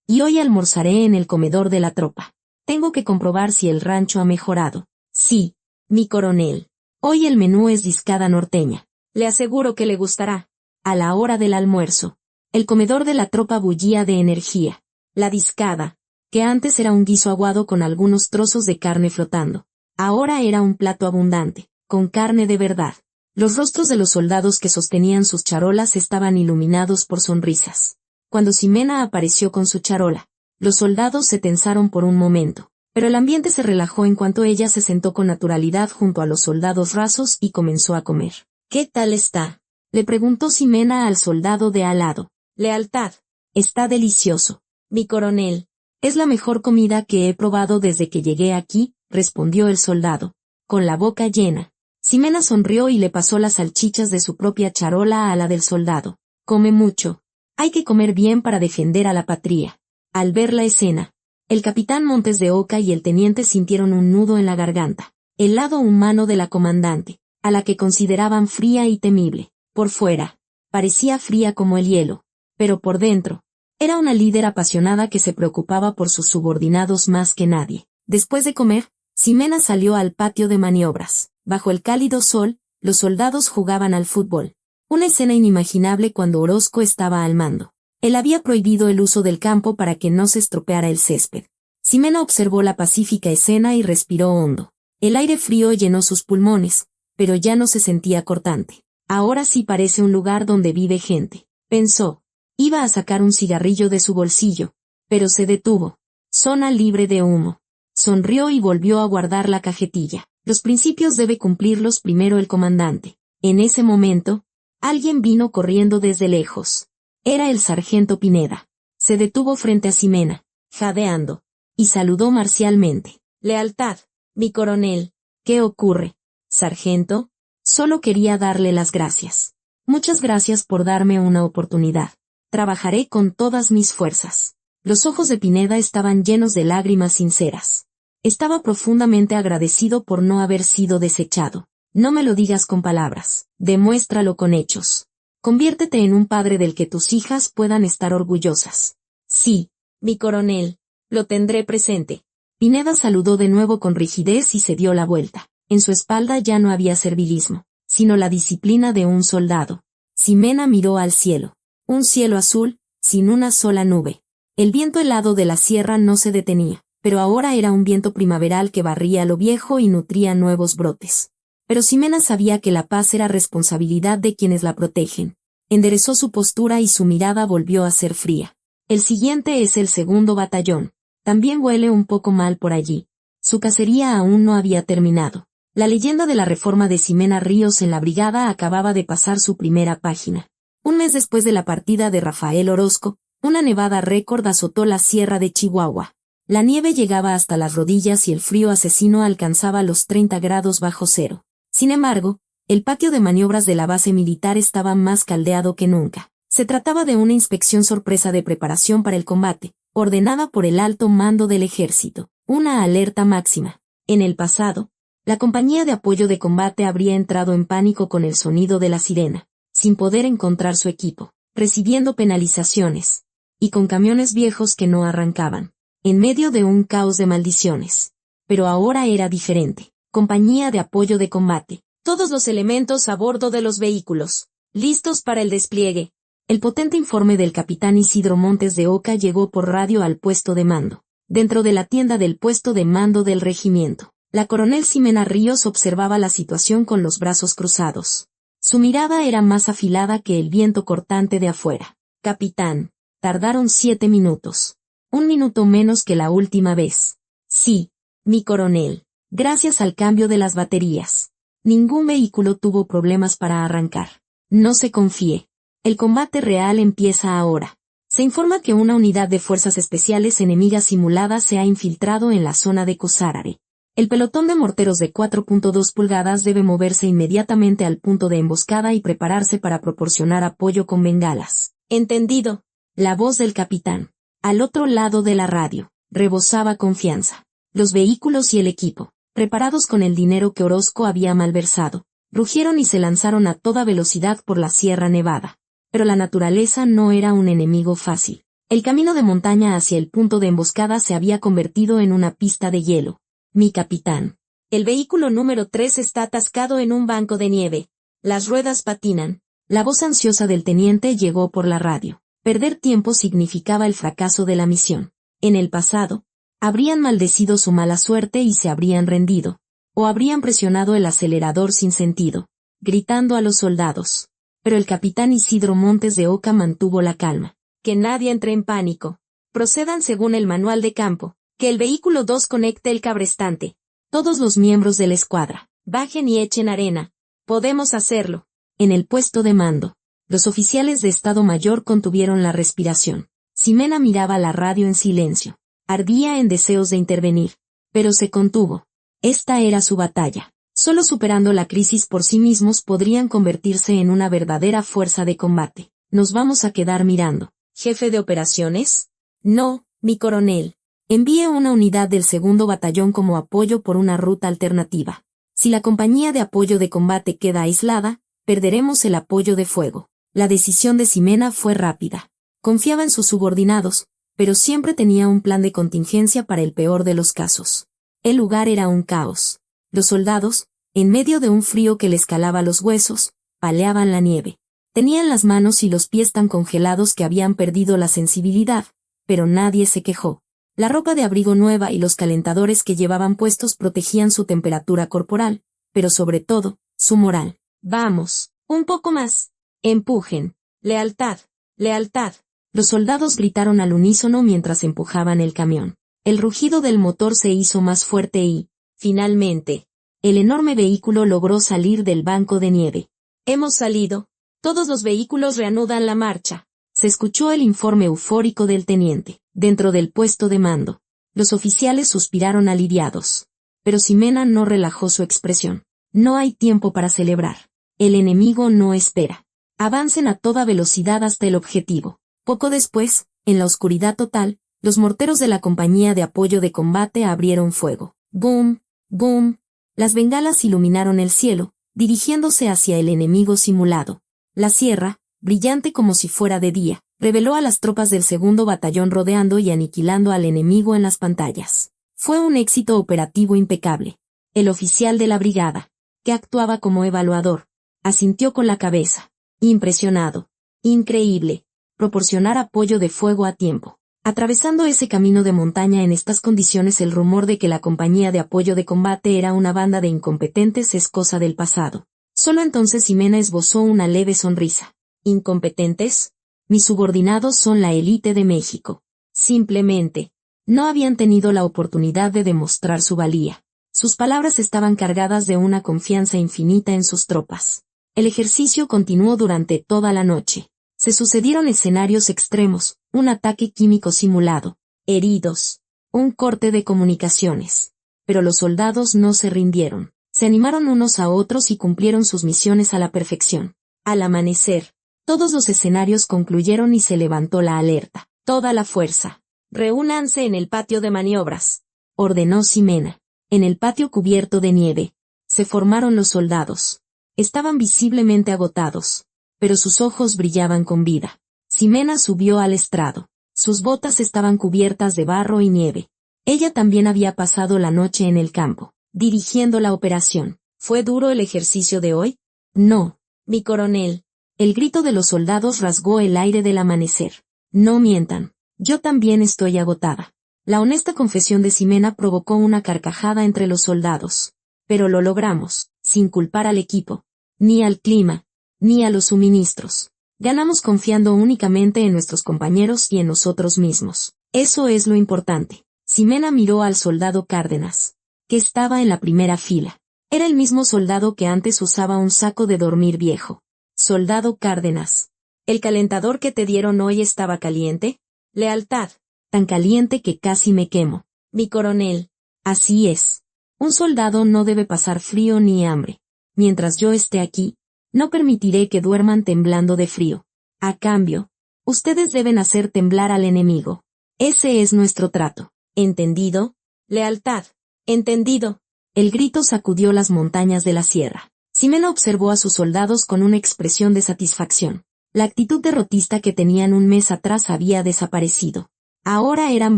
[SPEAKER 1] Y hoy almorzaré en el comedor de la tropa. Tengo que comprobar si el rancho ha mejorado. Sí, mi coronel. Hoy el menú es discada norteña. Le aseguro que le gustará. A la hora del almuerzo, el comedor de la tropa bullía de energía. La discada, que antes era un guiso aguado con algunos trozos de carne flotando, ahora era un plato abundante, con carne de verdad. Los rostros de los soldados que sostenían sus charolas estaban iluminados por sonrisas. Cuando Ximena apareció con su charola, los soldados se tensaron por un momento, pero el ambiente se relajó en cuanto ella se sentó con naturalidad junto a los soldados rasos y comenzó a comer. ¿Qué tal está?, le preguntó Ximena al soldado de al lado. Lealtad. Está delicioso. Mi coronel. Es la mejor comida que he probado desde que llegué aquí, respondió el soldado, con la boca llena. Ximena sonrió y le pasó las salchichas de su propia charola a la del soldado. Come mucho. Hay que comer bien para defender a la patria. Al ver la escena, el capitán Montes de Oca y el teniente sintieron un nudo en la garganta. El lado humano de la comandante, a la que consideraban fría y temible. Por fuera, parecía fría como el hielo, pero por dentro, era una líder apasionada que se preocupaba por sus subordinados más que nadie. Después de comer, Ximena salió al patio de maniobras. Bajo el cálido sol, los soldados jugaban al fútbol. Una escena inimaginable cuando Orozco estaba al mando. Él había prohibido el uso del campo para que no se estropeara el césped. Ximena observó la pacífica escena y respiró hondo. El aire frío llenó sus pulmones, pero ya no se sentía cortante. Ahora sí parece un lugar donde vive gente, pensó. Iba a sacar un cigarrillo de su bolsillo, pero se detuvo. Zona libre de humo. Sonrió y volvió a guardar la cajetilla. Los principios debe cumplirlos primero el comandante. En ese momento, alguien vino corriendo desde lejos. Era el sargento Pineda. Se detuvo frente a Ximena, jadeando, y saludó marcialmente. Lealtad, mi coronel. ¿Qué ocurre, sargento? Solo quería darle las gracias. Muchas gracias por darme una oportunidad. Trabajaré con todas mis fuerzas. Los ojos de Pineda estaban llenos de lágrimas sinceras. Estaba profundamente agradecido por no haber sido desechado. No me lo digas con palabras, demuéstralo con hechos. Conviértete en un padre del que tus hijas puedan estar orgullosas. Sí, mi coronel, lo tendré presente. Pineda saludó de nuevo con rigidez y se dio la vuelta. En su espalda ya no había servilismo, sino la disciplina de un soldado. Ximena miró al cielo. Un cielo azul, sin una sola nube. El viento helado de la sierra no se detenía, pero ahora era un viento primaveral que barría lo viejo y nutría nuevos brotes. Pero Ximena sabía que la paz era responsabilidad de quienes la protegen. Enderezó su postura y su mirada volvió a ser fría. El siguiente es el 2º batallón. También huele un poco mal por allí. Su cacería aún no había terminado. La leyenda de la reforma de Ximena Ríos en la brigada acababa de pasar su primera página. Un mes después de la partida de Rafael Orozco, una nevada récord azotó la sierra de Chihuahua. La nieve llegaba hasta las rodillas y el frío asesino alcanzaba los 30 grados bajo cero. Sin embargo, el patio de maniobras de la base militar estaba más caldeado que nunca. Se trataba de una inspección sorpresa de preparación para el combate, ordenada por el alto mando del ejército. Una alerta máxima. En el pasado, la compañía de apoyo de combate habría entrado en pánico con el sonido de la sirena, sin poder encontrar su equipo, recibiendo penalizaciones, y con camiones viejos que no arrancaban, en medio de un caos de maldiciones. Pero ahora era diferente. Compañía de apoyo de combate. Todos los elementos a bordo de los vehículos, listos para el despliegue. El potente informe del capitán Isidro Montes de Oca llegó por radio al puesto de mando, dentro de la tienda del puesto de mando del regimiento. La coronel Ximena Ríos observaba la situación con los brazos cruzados. Su mirada era más afilada que el viento cortante de afuera. Capitán, tardaron 7 minutos. 1 minuto menos que la última vez. Sí, mi coronel. Gracias al cambio de las baterías. Ningún vehículo tuvo problemas para arrancar. No se confíe. El combate real empieza ahora. Se informa que una unidad de fuerzas especiales enemigas simuladas se ha infiltrado en la zona de Kusarare. El pelotón de morteros de 4.2 pulgadas debe moverse inmediatamente al punto de emboscada y prepararse para proporcionar apoyo con bengalas. Entendido. La voz del capitán, al otro lado de la radio, rebosaba confianza. Los vehículos y el equipo, preparados con el dinero que Orozco había malversado, rugieron y se lanzaron a toda velocidad por la Sierra Nevada. Pero la naturaleza no era un enemigo fácil. El camino de montaña hacia el punto de emboscada se había convertido en una pista de hielo. Mi capitán. El vehículo número 3 está atascado en un banco de nieve. Las ruedas patinan. La voz ansiosa del teniente llegó por la radio. Perder tiempo significaba el fracaso de la misión. En el pasado, habrían maldecido su mala suerte y se habrían rendido. O habrían presionado el acelerador sin sentido, gritando a los soldados. Pero el capitán Isidro Montes de Oca mantuvo la calma. Que nadie entre en pánico. Procedan según el manual de campo. Que el vehículo 2 conecte el cabrestante. Todos los miembros de la escuadra, bajen y echen arena. Podemos hacerlo. En el puesto de mando, los oficiales de Estado Mayor contuvieron la respiración. Ximena miraba la radio en silencio. Ardía en deseos de intervenir. Pero se contuvo. Esta era su batalla. Solo superando la crisis por sí mismos podrían convertirse en una verdadera fuerza de combate. ¿Nos vamos a quedar mirando? ¿Jefe de operaciones? No, mi coronel. Envíe una unidad del 2º batallón como apoyo por una ruta alternativa. Si la compañía de apoyo de combate queda aislada, perderemos el apoyo de fuego. La decisión de Ximena fue rápida. Confiaba en sus subordinados, pero siempre tenía un plan de contingencia para el peor de los casos. El lugar era un caos. Los soldados, en medio de un frío que les calaba los huesos, paleaban la nieve. Tenían las manos y los pies tan congelados que habían perdido la sensibilidad, pero nadie se quejó. La ropa de abrigo nueva y los calentadores que llevaban puestos protegían su temperatura corporal, pero sobre todo, su moral. Vamos, un poco más. Empujen. Lealtad, lealtad. Los soldados gritaron al unísono mientras empujaban el camión. El rugido del motor se hizo más fuerte y, finalmente, el enorme vehículo logró salir del banco de nieve. Hemos salido. Todos los vehículos reanudan la marcha. Se escuchó el informe eufórico del teniente, dentro del puesto de mando. Los oficiales suspiraron aliviados. Pero Ximena no relajó su expresión. No hay tiempo para celebrar. El enemigo no espera. Avancen a toda velocidad hasta el objetivo. Poco después, en la oscuridad total, los morteros de la compañía de apoyo de combate abrieron fuego. ¡Boom! ¡Boom! Las bengalas iluminaron el cielo, dirigiéndose hacia el enemigo simulado. La sierra, brillante como si fuera de día, reveló a las tropas del 2º batallón rodeando y aniquilando al enemigo en las pantallas. Fue un éxito operativo impecable. El oficial de la brigada, que actuaba como evaluador, asintió con la cabeza. Impresionado. Increíble. Proporcionar apoyo de fuego a tiempo. Atravesando ese camino de montaña en estas condiciones, el rumor de que la compañía de apoyo de combate era una banda de incompetentes es cosa del pasado. Solo entonces Ximena esbozó una leve sonrisa. ¿Incompetentes? Mis subordinados son la élite de México. Simplemente, no habían tenido la oportunidad de demostrar su valía. Sus palabras estaban cargadas de una confianza infinita en sus tropas. El ejercicio continuó durante toda la noche. Se sucedieron escenarios extremos, un ataque químico simulado, heridos, un corte de comunicaciones. Pero los soldados no se rindieron. Se animaron unos a otros y cumplieron sus misiones a la perfección. Al amanecer, todos los escenarios concluyeron y se levantó la alerta. Toda la fuerza. Reúnanse en el patio de maniobras, ordenó Ximena. En el patio cubierto de nieve, se formaron los soldados. Estaban visiblemente agotados, pero sus ojos brillaban con vida. Ximena subió al estrado. Sus botas estaban cubiertas de barro y nieve. Ella también había pasado la noche en el campo, dirigiendo la operación. ¿Fue duro el ejercicio de hoy? No, mi coronel. El grito de los soldados rasgó el aire del amanecer. No mientan. Yo también estoy agotada. La honesta confesión de Ximena provocó una carcajada entre los soldados. Pero lo logramos, sin culpar al equipo, ni al clima, ni a los suministros. Ganamos confiando únicamente en nuestros compañeros y en nosotros mismos. Eso es lo importante. Ximena miró al soldado Cárdenas, que estaba en la primera fila. Era el mismo soldado que antes usaba un saco de dormir viejo. Soldado Cárdenas. ¿El calentador que te dieron hoy estaba caliente? Lealtad. Tan caliente que casi me quemo. Mi coronel. Así es. Un soldado no debe pasar frío ni hambre. Mientras yo esté aquí, no permitiré que duerman temblando de frío. A cambio, ustedes deben hacer temblar al enemigo. Ese es nuestro trato. ¿Entendido? Lealtad. Entendido. El grito sacudió las montañas de la sierra. Ximena observó a sus soldados con una expresión de satisfacción. La actitud derrotista que tenían un mes atrás había desaparecido. Ahora eran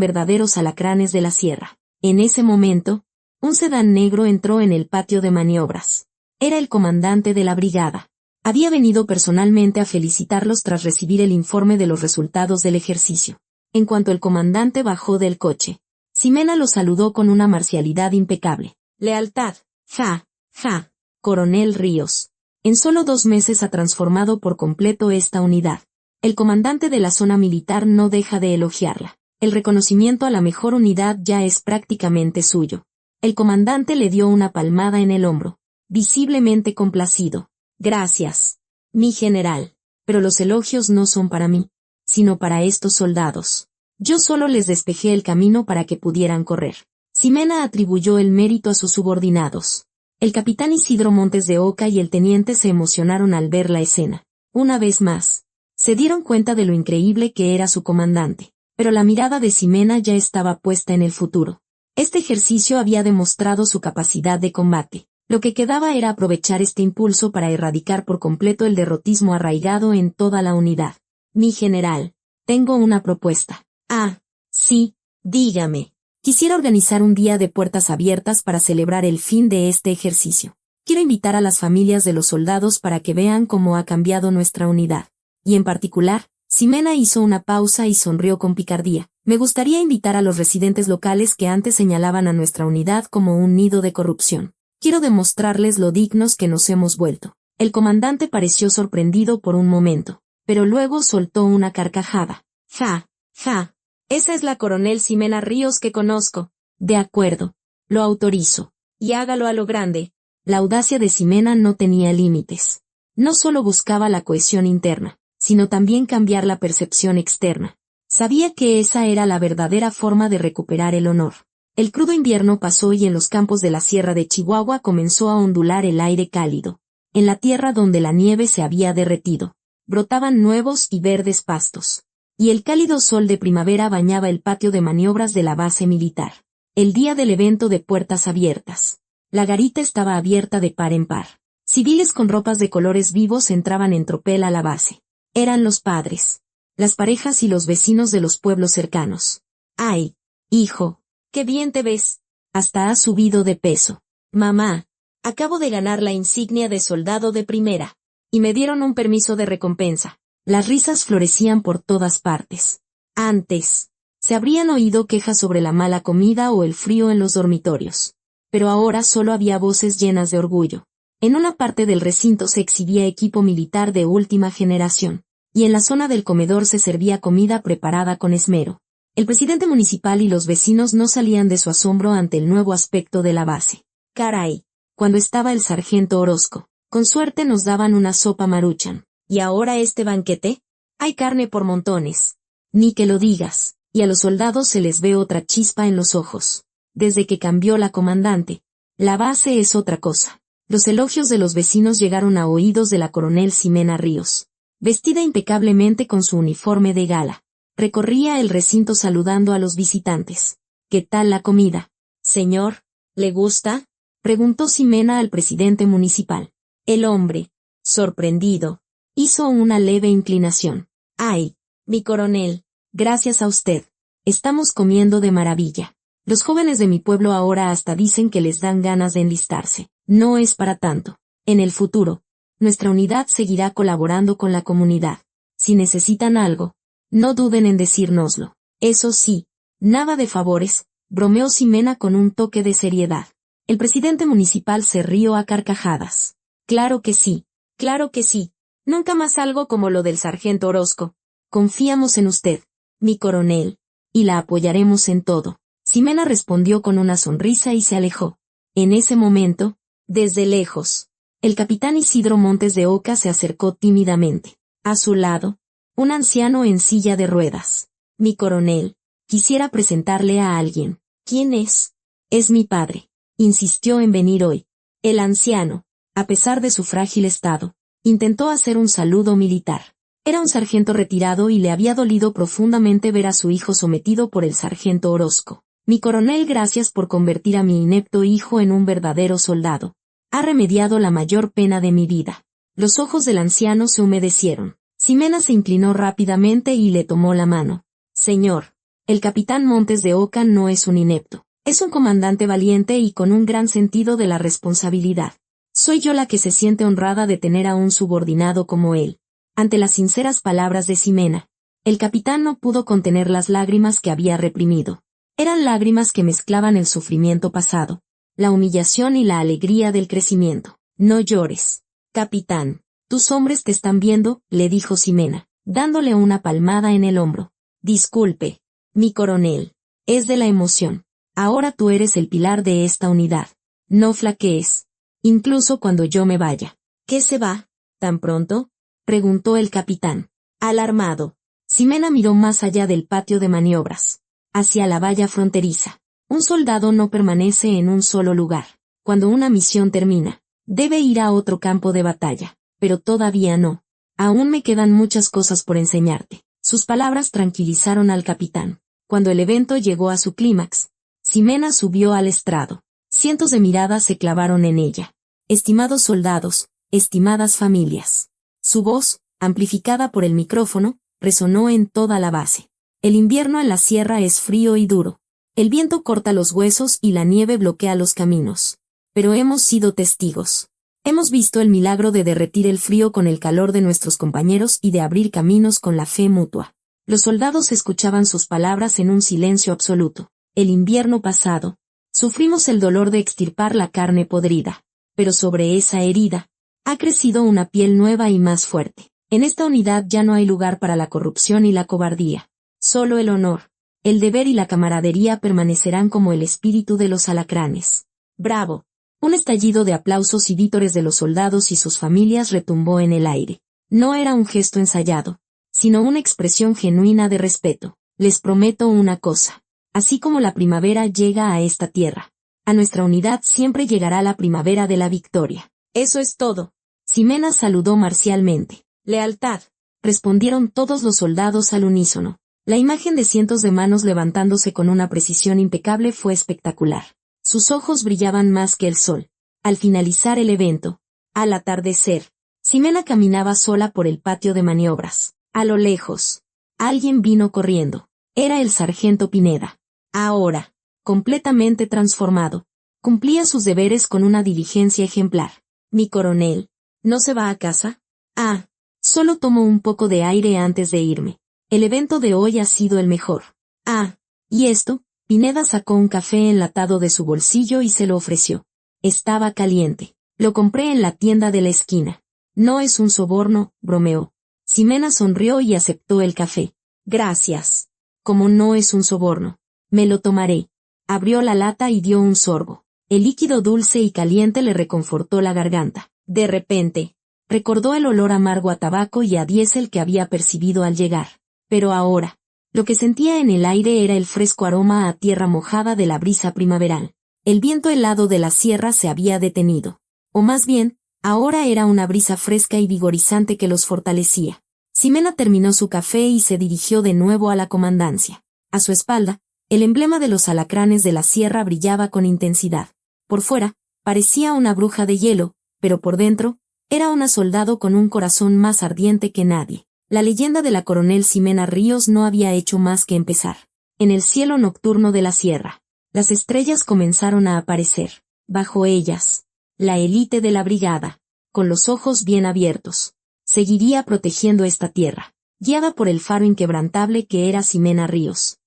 [SPEAKER 1] verdaderos alacranes de la sierra. En ese momento, un sedán negro entró en el patio de maniobras. Era el comandante de la brigada. Había venido personalmente a felicitarlos tras recibir el informe de los resultados del ejercicio. En cuanto el comandante bajó del coche, Ximena lo saludó con una marcialidad impecable. Lealtad. Ja, ja. Coronel Ríos. En solo 2 meses ha transformado por completo esta unidad. El comandante de la zona militar no deja de elogiarla. El reconocimiento a la mejor unidad ya es prácticamente suyo. El comandante le dio una palmada en el hombro, visiblemente complacido. Gracias, mi general. Pero los elogios no son para mí, sino para estos soldados. Yo solo les despejé el camino para que pudieran correr. Ximena atribuyó el mérito a sus subordinados. El capitán Isidro Montes de Oca y el teniente se emocionaron al ver la escena. Una vez más, se dieron cuenta de lo increíble que era su comandante. Pero la mirada de Ximena ya estaba puesta en el futuro. Este ejercicio había demostrado su capacidad de combate. Lo que quedaba era aprovechar este impulso para erradicar por completo el derrotismo arraigado en toda la unidad. Mi general, tengo una propuesta. Ah, sí, dígame. Quisiera organizar un día de puertas abiertas para celebrar el fin de este ejercicio. Quiero invitar a las familias de los soldados para que vean cómo ha cambiado nuestra unidad. Y en particular, Ximena hizo una pausa y sonrió con picardía. Me gustaría invitar a los residentes locales que antes señalaban a nuestra unidad como un nido de corrupción. Quiero demostrarles lo dignos que nos hemos vuelto. El comandante pareció sorprendido por un momento, pero luego soltó una carcajada. Ja, ja. Esa es la coronel Ximena Ríos que conozco. De acuerdo. Lo autorizo. Y hágalo a lo grande. La audacia de Ximena no tenía límites. No solo buscaba la cohesión interna, sino también cambiar la percepción externa. Sabía que esa era la verdadera forma de recuperar el honor. El crudo invierno pasó y en los campos de la sierra de Chihuahua comenzó a ondular el aire cálido. En la tierra donde la nieve se había derretido, brotaban nuevos y verdes pastos. Y el cálido sol de primavera bañaba el patio de maniobras de la base militar. El día del evento de puertas abiertas. La garita estaba abierta de par en par. Civiles con ropas de colores vivos entraban en tropel a la base. Eran los padres, las parejas y los vecinos de los pueblos cercanos. ¡Ay, hijo! ¡Qué bien te ves! Hasta has subido de peso. Mamá, acabo de ganar la insignia de soldado de primera. Y me dieron un permiso de recompensa. Las risas florecían por todas partes. Antes, se habrían oído quejas sobre la mala comida o el frío en los dormitorios. Pero ahora solo había voces llenas de orgullo. En una parte del recinto se exhibía equipo militar de última generación, y en la zona del comedor se servía comida preparada con esmero. El presidente municipal y los vecinos no salían de su asombro ante el nuevo aspecto de la base. Caray, cuando estaba el sargento Orozco, con suerte nos daban una sopa Maruchan. ¿Y ahora este banquete? Hay carne por montones. Ni que lo digas. Y a los soldados se les ve otra chispa en los ojos. Desde que cambió la comandante, la base es otra cosa. Los elogios de los vecinos llegaron a oídos de la coronel Ximena Ríos. Vestida impecablemente con su uniforme de gala, recorría el recinto saludando a los visitantes. ¿Qué tal la comida? Señor, ¿le gusta? Preguntó Ximena al presidente municipal. El hombre, sorprendido, hizo una leve inclinación. ¡Ay, mi coronel! Gracias a usted. Estamos comiendo de maravilla. Los jóvenes de mi pueblo ahora hasta dicen que les dan ganas de enlistarse. No es para tanto. En el futuro, nuestra unidad seguirá colaborando con la comunidad. Si necesitan algo, no duden en decírnoslo. Eso sí, Nada de favores, bromeó Ximena con un toque de seriedad. El presidente municipal se rió a carcajadas. Claro que sí, claro que sí. Nunca más algo como lo del sargento Orozco. Confiamos en usted, mi coronel, y la apoyaremos en todo. Ximena respondió con una sonrisa y se alejó. En ese momento, desde lejos, el capitán Isidro Montes de Oca se acercó tímidamente. A su lado, un anciano en silla de ruedas. Mi coronel, quisiera presentarle a alguien. ¿Quién es? Es mi padre. Insistió en venir hoy. El anciano, a pesar de su frágil estado, intentó hacer un saludo militar. Era un sargento retirado y le había dolido profundamente ver a su hijo sometido por el sargento Orozco. Mi coronel, gracias por convertir a mi inepto hijo en un verdadero soldado. Ha remediado la mayor pena de mi vida. Los ojos del anciano se humedecieron. Ximena se inclinó rápidamente y le tomó la mano. Señor, el capitán Montes de Oca no es un inepto. Es un comandante valiente y con un gran sentido de la responsabilidad. Soy yo la que se siente honrada de tener a un subordinado como él. Ante las sinceras palabras de Ximena, el capitán no pudo contener las lágrimas que había reprimido. Eran lágrimas que mezclaban el sufrimiento pasado, la humillación y la alegría del crecimiento. No llores, capitán. Tus hombres te están viendo, le dijo Ximena, dándole una palmada en el hombro. Disculpe, mi coronel. Es de la emoción. Ahora tú eres el pilar de esta unidad. No flaquees. Incluso cuando yo me vaya. ¿Qué se va? ¿Tan pronto? Preguntó el capitán. Alarmado. Ximena miró más allá del patio de maniobras, hacia la valla fronteriza. Un soldado no permanece en un solo lugar. Cuando una misión termina, debe ir a otro campo de batalla. Pero todavía no. Aún me quedan muchas cosas por enseñarte. Sus palabras tranquilizaron al capitán. Cuando el evento llegó a su clímax, Ximena subió al estrado. Cientos de miradas se clavaron en ella. Estimados soldados, estimadas familias. Su voz, amplificada por el micrófono, resonó en toda la base. El invierno en la sierra es frío y duro. El viento corta los huesos y la nieve bloquea los caminos. Pero hemos sido testigos. Hemos visto el milagro de derretir el frío con el calor de nuestros compañeros y de abrir caminos con la fe mutua. Los soldados escuchaban sus palabras en un silencio absoluto. El invierno pasado, sufrimos el dolor de extirpar la carne podrida. Pero sobre esa herida, ha crecido una piel nueva y más fuerte. En esta unidad ya no hay lugar para la corrupción y la cobardía. Solo el honor, el deber y la camaradería permanecerán como el espíritu de los alacranes. ¡Bravo! Un estallido de aplausos y vítores de los soldados y sus familias retumbó en el aire. No era un gesto ensayado, sino una expresión genuina de respeto. Les prometo una cosa. Así como la primavera llega a esta tierra, a nuestra unidad siempre llegará la primavera de la victoria. Eso es todo. Ximena saludó marcialmente. Lealtad, respondieron todos los soldados al unísono. La imagen de cientos de manos levantándose con una precisión impecable fue espectacular. Sus ojos brillaban más que el sol. Al finalizar el evento, al atardecer, Ximena caminaba sola por el patio de maniobras. A lo lejos, alguien vino corriendo. Era el sargento Pineda. Ahora, completamente transformado, cumplía sus deberes con una diligencia ejemplar. Mi coronel, ¿no se va a casa? Ah, solo tomo un poco de aire antes de irme. El evento de hoy ha sido el mejor. Ah, ¿y esto? Pineda sacó un café enlatado de su bolsillo y se lo ofreció. Estaba caliente. Lo compré en la tienda de la esquina. No es un soborno, bromeó. Ximena sonrió y aceptó el café. Gracias. Como no es un soborno, me lo tomaré. Abrió la lata y dio un sorbo. El líquido dulce y caliente le reconfortó la garganta. De repente, recordó el olor amargo a tabaco y a diésel que había percibido al llegar. Pero ahora, lo que sentía en el aire era el fresco aroma a tierra mojada de la brisa primaveral. El viento helado de la sierra se había detenido. O más bien, ahora era una brisa fresca y vigorizante que los fortalecía. Ximena terminó su café y se dirigió de nuevo a la comandancia. A su espalda, el emblema de los alacranes de la sierra brillaba con intensidad. Por fuera, parecía una bruja de hielo, pero por dentro, era una soldado con un corazón más ardiente que nadie. La leyenda de la coronel Ximena Ríos no había hecho más que empezar. En el cielo nocturno de la sierra, las estrellas comenzaron a aparecer. Bajo ellas, la élite de la brigada, con los ojos bien abiertos, seguiría protegiendo esta tierra, guiada por el faro inquebrantable que era Ximena Ríos.